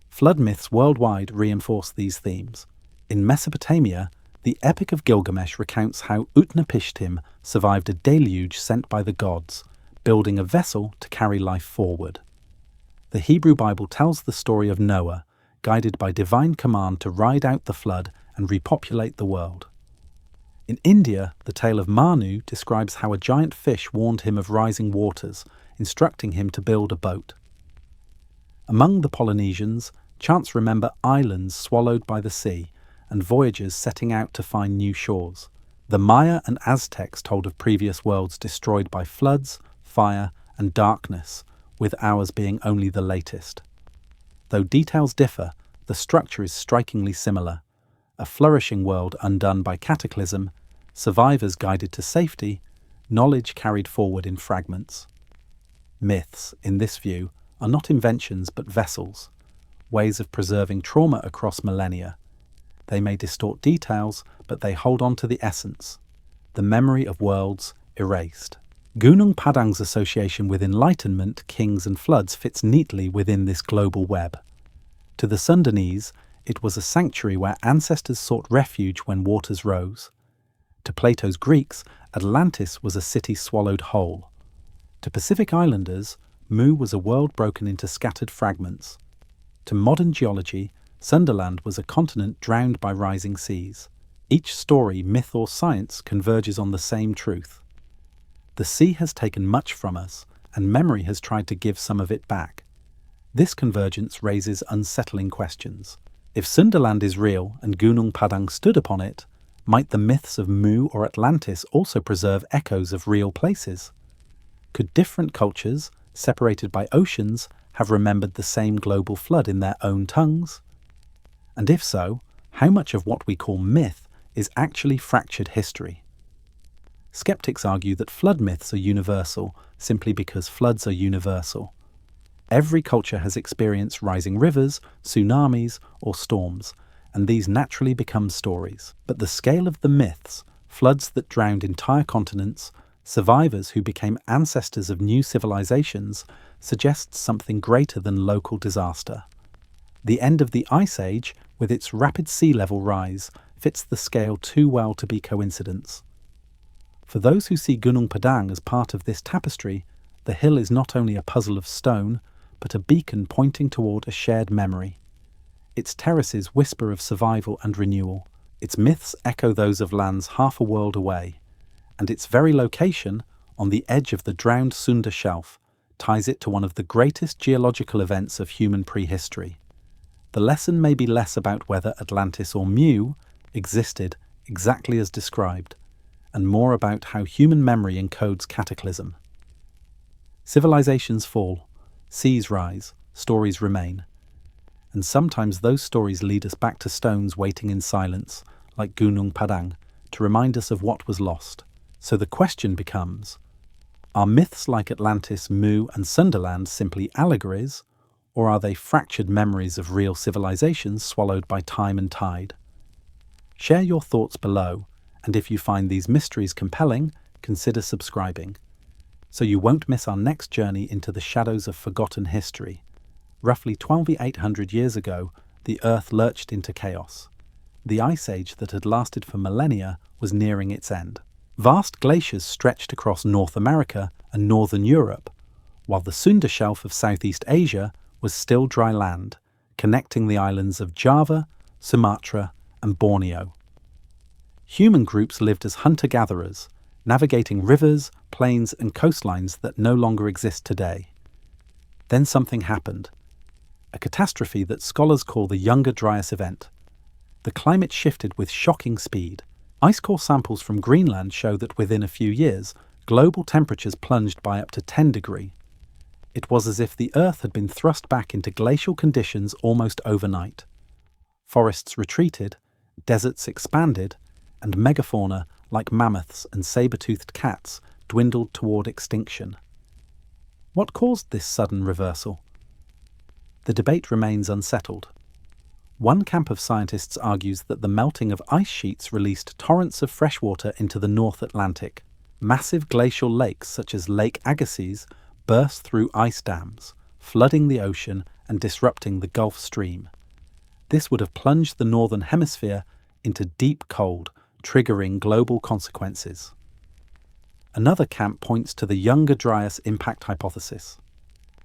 Flood myths worldwide reinforce these themes. In Mesopotamia, the Epic of Gilgamesh recounts how Utnapishtim survived a deluge sent by the gods, building a vessel to carry life forward. The Hebrew Bible tells the story of Noah, guided by divine command to ride out the flood and repopulate the world. In India, the tale of Manu describes how a giant fish warned him of rising waters, instructing him to build a boat. Among the Polynesians, chants remember islands swallowed by the sea and voyagers setting out to find new shores. The Maya and Aztecs told of previous worlds destroyed by floods, fire, and darkness, with ours being only the latest. Though details differ, the structure is strikingly similar. A flourishing world undone by cataclysm, survivors guided to safety, knowledge carried forward in fragments. Myths, in this view, are not inventions but vessels, ways of preserving trauma across millennia. They may distort details, but they hold on to the essence, the memory of worlds erased. Gunung Padang's association with enlightenment, kings and floods fits neatly within this global web. To the Sundanese, it was a sanctuary where ancestors sought refuge when waters rose. To Plato's Greeks, Atlantis was a city swallowed whole. To Pacific Islanders, Mu was a world broken into scattered fragments. To modern geology, Sunderland was a continent drowned by rising seas. Each story, myth or science converges on the same truth. The sea has taken much from us, and memory has tried to give some of it back. This convergence raises unsettling questions. If Sunderland is real and Gunung Padang stood upon it, might the myths of Mu or Atlantis also preserve echoes of real places? Could different cultures, separated by oceans, have remembered the same global flood in their own tongues? And if so, how much of what we call myth is actually fractured history? Skeptics argue that flood myths are universal simply because floods are universal. Every culture has experienced rising rivers, tsunamis, or storms, and these naturally become stories. But the scale of the myths, floods that drowned entire continents, survivors who became ancestors of new civilizations, suggests something greater than local disaster. The end of the Ice Age, with its rapid sea level rise, fits the scale too well to be coincidence. For those who see Gunung Padang as part of this tapestry, the hill is not only a puzzle of stone, but a beacon pointing toward a shared memory. Its terraces whisper of survival and renewal, its myths echo those of lands half a world away, and its very location, on the edge of the drowned Sunda Shelf, ties it to one of the greatest geological events of human prehistory. The lesson may be less about whether Atlantis or Mu existed exactly as described, and more about how human memory encodes cataclysm. Civilizations fall, seas rise, stories remain. And sometimes those stories lead us back to stones waiting in silence, like Gunung Padang, to remind us of what was lost. So the question becomes, are myths like Atlantis, Mu, and Sunderland simply allegories, or are they fractured memories of real civilizations swallowed by time and tide? Share your thoughts below, and if you find these mysteries compelling, consider subscribing, so you won't miss our next journey into the shadows of forgotten history. Roughly 12,800 years ago, the Earth lurched into chaos. The Ice Age that had lasted for millennia was nearing its end. Vast glaciers stretched across North America and northern Europe, while the Sunda Shelf of Southeast Asia was still dry land, connecting the islands of Java, Sumatra, and Borneo. Human groups lived as hunter-gatherers, navigating rivers, plains, and coastlines that no longer exist today. Then something happened. A catastrophe that scholars call the Younger Dryas event. The climate shifted with shocking speed. Ice core samples from Greenland show that within a few years, global temperatures plunged by up to 10 degrees. It was as if the Earth had been thrust back into glacial conditions almost overnight. Forests retreated, deserts expanded, and megafauna, like mammoths and saber-toothed cats, dwindled toward extinction. What caused this sudden reversal? The debate remains unsettled. One camp of scientists argues that the melting of ice sheets released torrents of freshwater into the North Atlantic. Massive glacial lakes such as Lake Agassiz burst through ice dams, flooding the ocean and disrupting the Gulf Stream. This would have plunged the Northern Hemisphere into deep cold, triggering global consequences. Another camp points to the Younger Dryas impact hypothesis.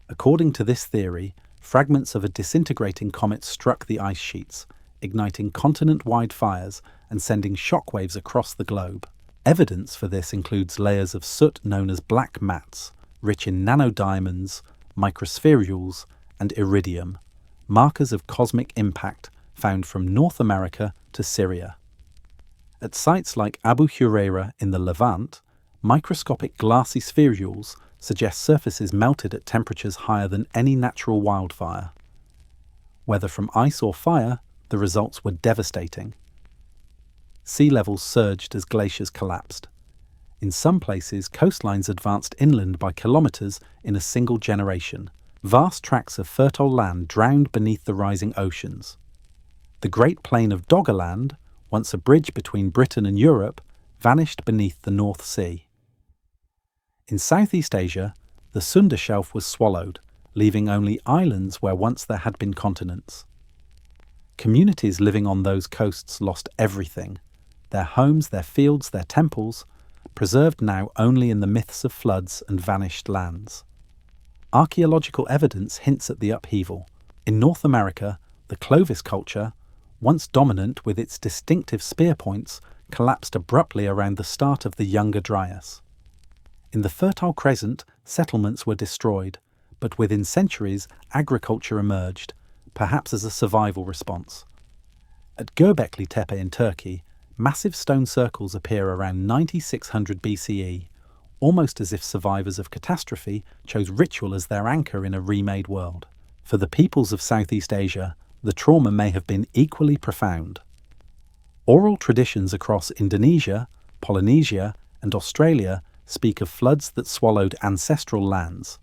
According to this theory, fragments of a disintegrating comet struck the ice sheets, igniting continent-wide fires and sending shockwaves across the globe. Evidence for this includes layers of soot known as black mats, rich in nanodiamonds, microspherules, and iridium, markers of cosmic impact found from North America to Syria. At sites like Abu Huraira in the Levant, microscopic glassy spherules suggest surfaces melted at temperatures higher than any natural wildfire. Whether from ice or fire, the results were devastating. Sea levels surged as glaciers collapsed. In some places, coastlines advanced inland by kilometers in a single generation. Vast tracts of fertile land drowned beneath the rising oceans. The Great Plain of Doggerland, once a bridge between Britain and Europe, vanished beneath the North Sea. In Southeast Asia, the Sunda Shelf was swallowed, leaving only islands where once there had been continents. Communities living on those coasts lost everything: their homes, their fields, their temples, preserved now only in the myths of floods and vanished lands. Archaeological evidence hints at the upheaval. In North America, the Clovis culture, once dominant with its distinctive spear points, collapsed abruptly around the start of the Younger Dryas. In the Fertile Crescent, settlements were destroyed, but within centuries, agriculture emerged, perhaps as a survival response. At Göbekli Tepe in Turkey, massive stone circles appear around 9600 BCE, almost as if survivors of catastrophe chose ritual as their anchor in a remade world. For the peoples of Southeast Asia, the trauma may have been equally profound. Oral traditions across Indonesia, Polynesia, and Australia speak of floods that swallowed ancestral lands.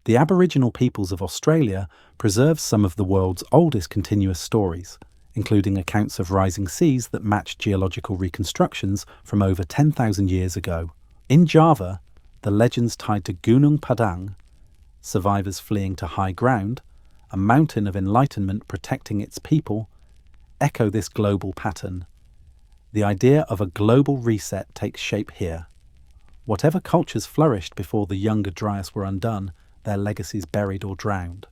The Aboriginal peoples of Australia preserve some of the world's oldest continuous stories, including accounts of rising seas that matched geological reconstructions from over 10,000 years ago. In Java, the legends tied to Gunung Padang, survivors fleeing to high ground, a mountain of enlightenment protecting its people, echo this global pattern. The idea of a global reset takes shape here. Whatever cultures flourished before the Younger Dryas were undone, their legacies buried or drowned.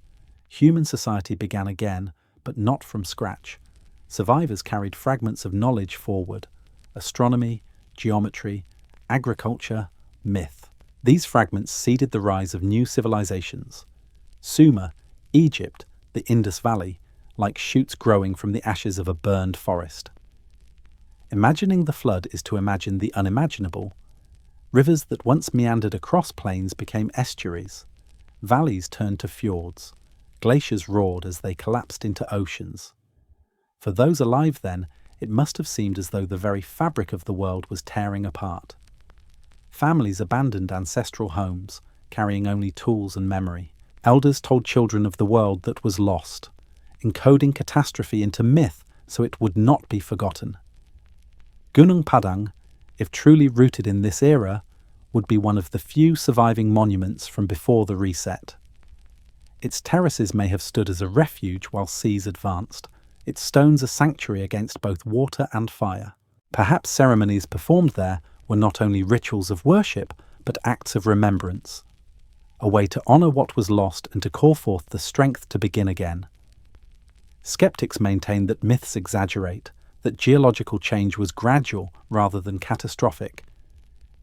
Human society began again, but not from scratch. Survivors carried fragments of knowledge forward: astronomy, geometry, agriculture, myth. These fragments seeded the rise of new civilizations. Sumer, Egypt, the Indus Valley, like shoots growing from the ashes of a burned forest. Imagining the flood is to imagine the unimaginable. Rivers that once meandered across plains became estuaries. Valleys turned to fjords. Glaciers roared as they collapsed into oceans. For those alive then, it must have seemed as though the very fabric of the world was tearing apart. Families abandoned ancestral homes, carrying only tools and memory. Elders told children of the world that was lost, encoding catastrophe into myth so it would not be forgotten. Gunung Padang, if truly rooted in this era, would be one of the few surviving monuments from before the reset. Its terraces may have stood as a refuge while seas advanced, its stones a sanctuary against both water and fire. Perhaps ceremonies performed there were not only rituals of worship, but acts of remembrance, a way to honour what was lost and to call forth the strength to begin again. Skeptics maintain that myths exaggerate, that geological change was gradual rather than catastrophic.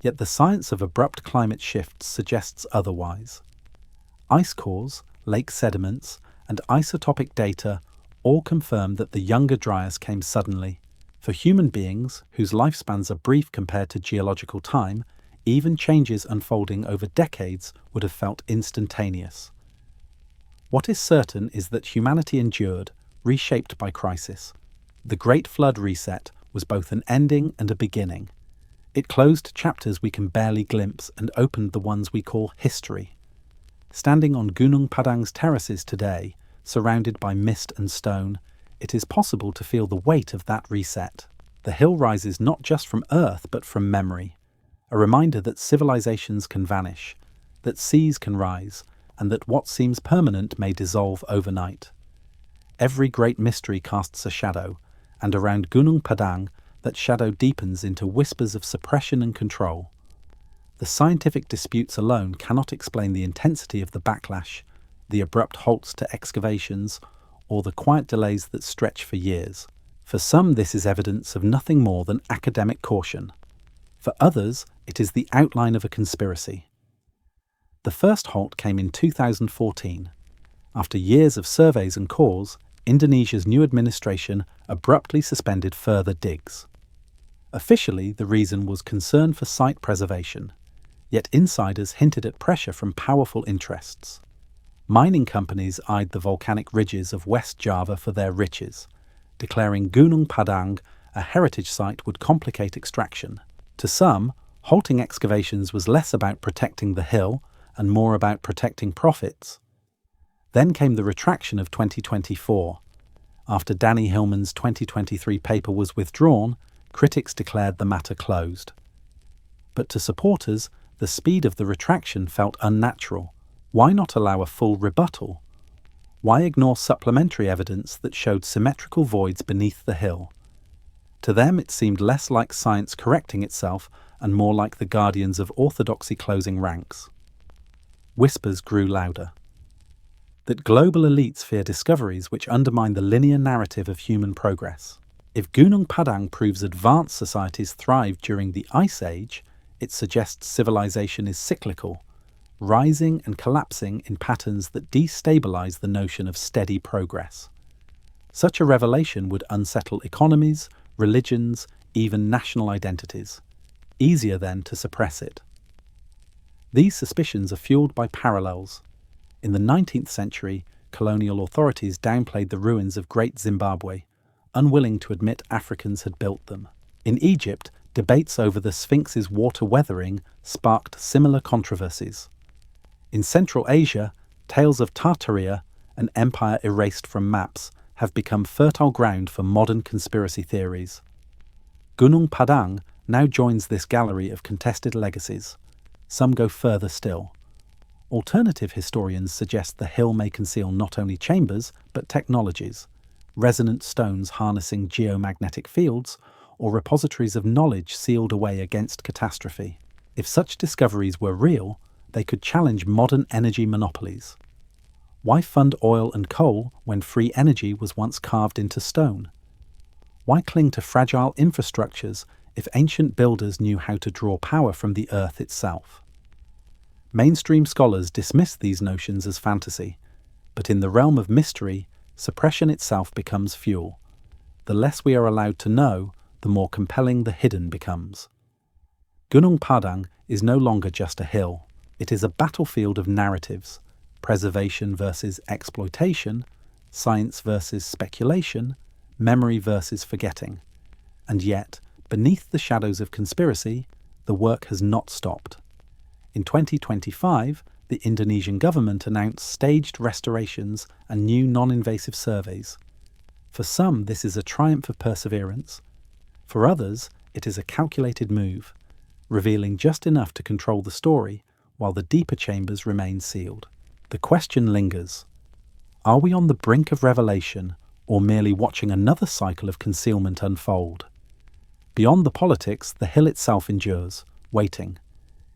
Yet the science of abrupt climate shifts suggests otherwise. Ice cores, lake sediments, and isotopic data all confirm that the Younger Dryas came suddenly. For human beings, whose lifespans are brief compared to geological time, even changes unfolding over decades would have felt instantaneous. What is certain is that humanity endured, reshaped by crisis. The Great Flood reset was both an ending and a beginning. It closed chapters we can barely glimpse and opened the ones we call history. Standing on Gunung Padang's terraces today, surrounded by mist and stone, it is possible to feel the weight of that reset. The hill rises not just from earth but from memory, a reminder that civilizations can vanish, that seas can rise, and that what seems permanent may dissolve overnight. Every great mystery casts a shadow, and around Gunung Padang, that shadow deepens into whispers of suppression and control. The scientific disputes alone cannot explain the intensity of the backlash, the abrupt halts to excavations, or the quiet delays that stretch for years. For some, this is evidence of nothing more than academic caution. For others, it is the outline of a conspiracy. The first halt came in 2014. After years of surveys and cores, Indonesia's new administration abruptly suspended further digs. Officially, the reason was concern for site preservation, yet insiders hinted at pressure from powerful interests. Mining companies eyed the volcanic ridges of West Java for their riches, declaring Gunung Padang a heritage site would complicate extraction. To some, halting excavations was less about protecting the hill and more about protecting profits. Then came the retraction of 2024. After Danny Hillman's 2023 paper was withdrawn, critics declared the matter closed. But to supporters, the speed of the retraction felt unnatural. Why not allow a full rebuttal? Why ignore supplementary evidence that showed symmetrical voids beneath the hill? To them, it seemed less like science correcting itself and more like the guardians of orthodoxy closing ranks. Whispers grew louder. That global elites fear discoveries which undermine the linear narrative of human progress. If Gunung Padang proves advanced societies thrived during the Ice Age, it suggests civilization is cyclical, rising and collapsing in patterns that destabilize the notion of steady progress. Such a revelation would unsettle economies, religions, even national identities. Easier then to suppress it. These suspicions are fueled by parallels. In the 19th century, colonial authorities downplayed the ruins of Great Zimbabwe, unwilling to admit Africans had built them. In Egypt, debates over the Sphinx's water weathering sparked similar controversies. In Central Asia, tales of Tartaria, an empire erased from maps, have become fertile ground for modern conspiracy theories. Gunung Padang now joins this gallery of contested legacies. Some go further still. Alternative historians suggest the hill may conceal not only chambers, but technologies, resonant stones harnessing geomagnetic fields, or repositories of knowledge sealed away against catastrophe. If such discoveries were real, they could challenge modern energy monopolies. Why fund oil and coal when free energy was once carved into stone? Why cling to fragile infrastructures if ancient builders knew how to draw power from the earth itself? Mainstream scholars dismiss these notions as fantasy, but in the realm of mystery, suppression itself becomes fuel. The less we are allowed to know, the more compelling the hidden becomes. Gunung Padang is no longer just a hill. It is a battlefield of narratives, preservation versus exploitation, science versus speculation, memory versus forgetting. And yet, beneath the shadows of conspiracy, the work has not stopped. In 2025, the Indonesian government announced staged restorations and new non-invasive surveys. For some, this is a triumph of perseverance. For others, it is a calculated move, revealing just enough to control the story, while the deeper chambers remain sealed. The question lingers. Are we on the brink of revelation, or merely watching another cycle of concealment unfold? Beyond the politics, the hill itself endures, waiting.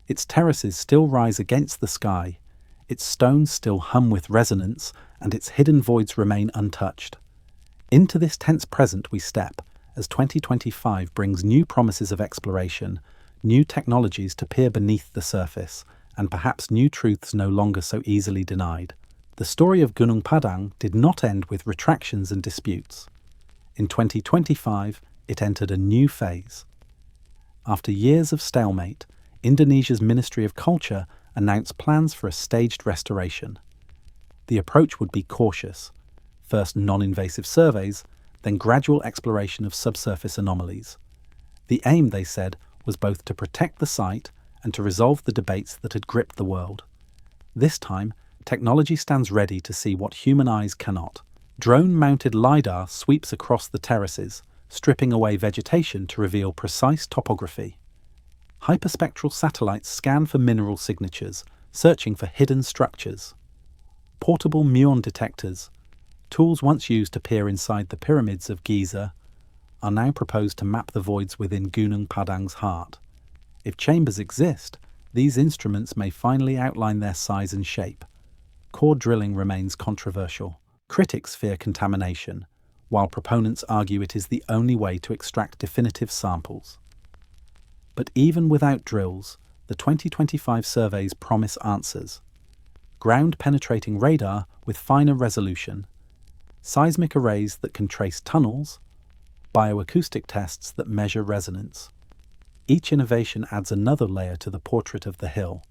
Its terraces still rise against the sky, its stones still hum with resonance, and its hidden voids remain untouched. Into this tense present we step, as 2025 brings new promises of exploration, new technologies to peer beneath the surface, and perhaps new truths no longer so easily denied. The story of Gunung Padang did not end with retractions and disputes. In 2025, it entered a new phase. After years of stalemate, Indonesia's Ministry of Culture announced plans for a staged restoration. The approach would be cautious. First non-invasive surveys, then gradual exploration of subsurface anomalies. The aim, they said, was both to protect the site and to resolve the debates that had gripped the world. This time, technology stands ready to see what human eyes cannot. Drone-mounted LiDAR sweeps across the terraces, stripping away vegetation to reveal precise topography. Hyperspectral satellites scan for mineral signatures, searching for hidden structures. Portable muon detectors, tools once used to peer inside the pyramids of Giza, are now proposed to map the voids within Gunung Padang's heart. If chambers exist, these instruments may finally outline their size and shape. Core drilling remains controversial. Critics fear contamination, while proponents argue it is the only way to extract definitive samples. But even without drills, the 2025 surveys promise answers. Ground-penetrating radar with finer resolution, seismic arrays that can trace tunnels, bioacoustic tests that measure resonance. Each innovation adds another layer to the portrait of the hill.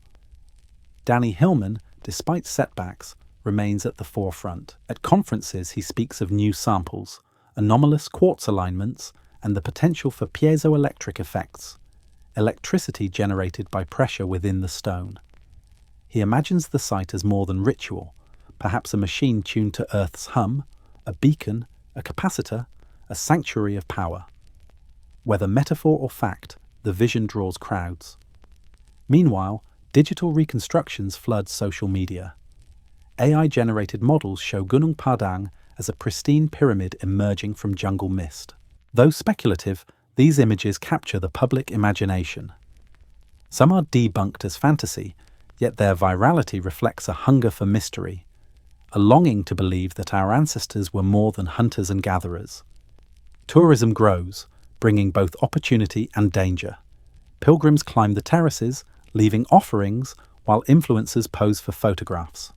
Danny Hillman, despite setbacks, remains at the forefront. At conferences, he speaks of new samples, anomalous quartz alignments, and the potential for piezoelectric effects, electricity generated by pressure within the stone. He imagines the site as more than ritual, perhaps a machine tuned to Earth's hum, a beacon, a capacitor, a sanctuary of power. Whether metaphor or fact, the vision draws crowds. Meanwhile, digital reconstructions flood social media. AI-generated models show Gunung Padang as a pristine pyramid emerging from jungle mist. Though speculative, these images capture the public imagination. Some are debunked as fantasy, yet their virality reflects a hunger for mystery, a longing to believe that our ancestors were more than hunters and gatherers. Tourism grows, bringing both opportunity and danger. Pilgrims climb the terraces, leaving offerings, while influencers pose for photographs.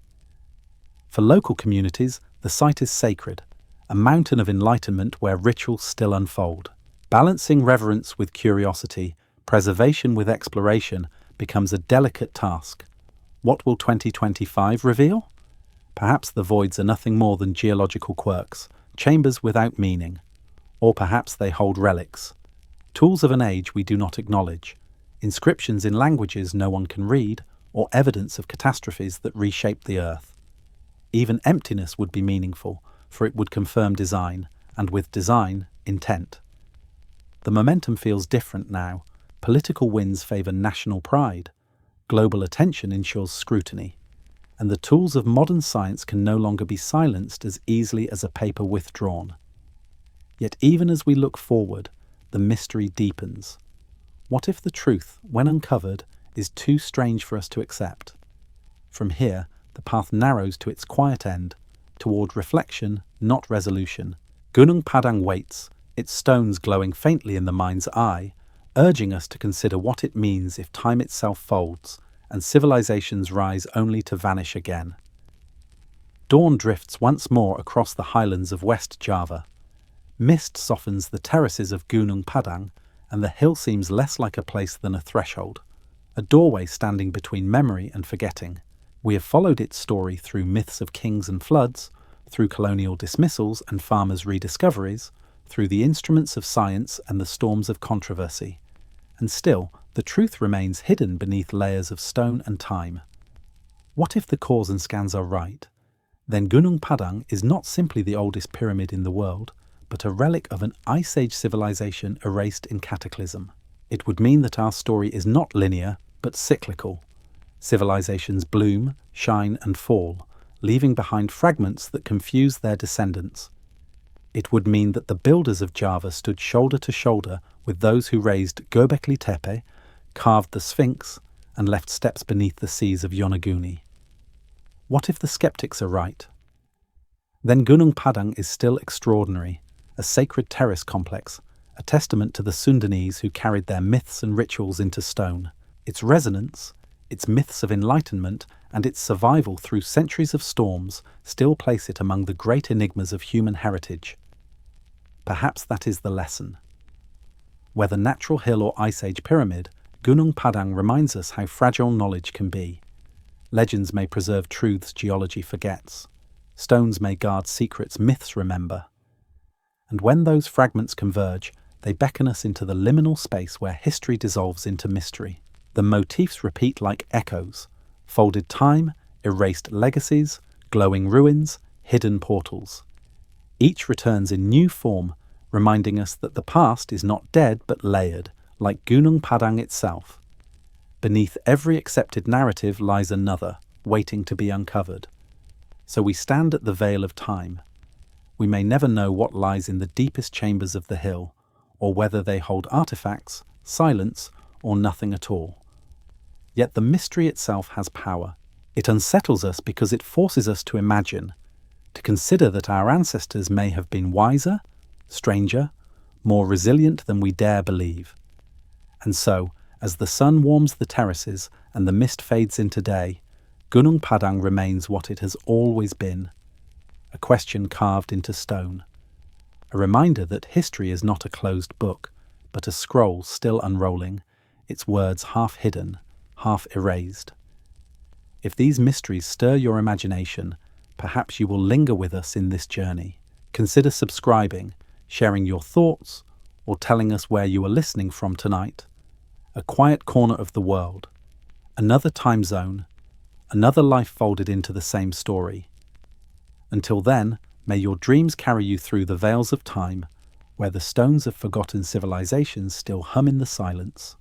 For local communities, the site is sacred, a mountain of enlightenment where rituals still unfold. Balancing reverence with curiosity, preservation with exploration, becomes a delicate task. What will 2025 reveal? Perhaps the voids are nothing more than geological quirks, chambers without meaning. Or perhaps they hold relics, tools of an age we do not acknowledge, inscriptions in languages no one can read, or evidence of catastrophes that reshaped the earth. Even emptiness would be meaningful, for it would confirm design, and with design, intent. The momentum feels different now. Political winds favour national pride, global attention ensures scrutiny, and the tools of modern science can no longer be silenced as easily as a paper withdrawn. Yet even as we look forward, the mystery deepens. What if the truth, when uncovered, is too strange for us to accept? From here, the path narrows to its quiet end, toward reflection, not resolution. Gunung Padang waits, its stones glowing faintly in the mind's eye, urging us to consider what it means if time itself folds and civilizations rise only to vanish again. Dawn drifts once more across the highlands of West Java. Mist softens the terraces of Gunung Padang, and the hill seems less like a place than a threshold, a doorway standing between memory and forgetting. We have followed its story through myths of kings and floods, through colonial dismissals and farmers' rediscoveries, through the instruments of science and the storms of controversy. And still, the truth remains hidden beneath layers of stone and time. What if the cause and scans are right? Then Gunung Padang is not simply the oldest pyramid in the world, but a relic of an Ice Age civilization erased in cataclysm. It would mean that our story is not linear, but cyclical. Civilizations bloom, shine and fall, leaving behind fragments that confuse their descendants. It would mean that the builders of Java stood shoulder to shoulder with those who raised Göbekli Tepe, carved the Sphinx, and left steps beneath the seas of Yonaguni. What if the skeptics are right? Then Gunung Padang is still extraordinary, a sacred terrace complex, a testament to the Sundanese who carried their myths and rituals into stone. Its resonance, its myths of enlightenment, and its survival through centuries of storms still place it among the great enigmas of human heritage. Perhaps that is the lesson. Whether natural hill or Ice Age pyramid, Gunung Padang reminds us how fragile knowledge can be. Legends may preserve truths geology forgets. Stones may guard secrets myths remember. And when those fragments converge, they beckon us into the liminal space where history dissolves into mystery. The motifs repeat like echoes: folded time, erased legacies, glowing ruins, hidden portals. Each returns in new form, reminding us that the past is not dead but layered, like Gunung Padang itself. Beneath every accepted narrative lies another, waiting to be uncovered. So we stand at the veil of time. We may never know what lies in the deepest chambers of the hill, or whether they hold artifacts, silence, or nothing at all. Yet the mystery itself has power. It unsettles us because it forces us to imagine, to consider that our ancestors may have been wiser, stranger, more resilient than we dare believe. And so, as the sun warms the terraces and the mist fades into day, Gunung Padang remains what it has always been, a question carved into stone, a reminder that history is not a closed book, but a scroll still unrolling, its words half hidden, half erased. If these mysteries stir your imagination, perhaps you will linger with us in this journey. Consider subscribing, sharing your thoughts, or telling us where you are listening from tonight. A quiet corner of the world, another time zone, another life folded into the same story. Until then, may your dreams carry you through the veils of time, where the stones of forgotten civilizations still hum in the silence.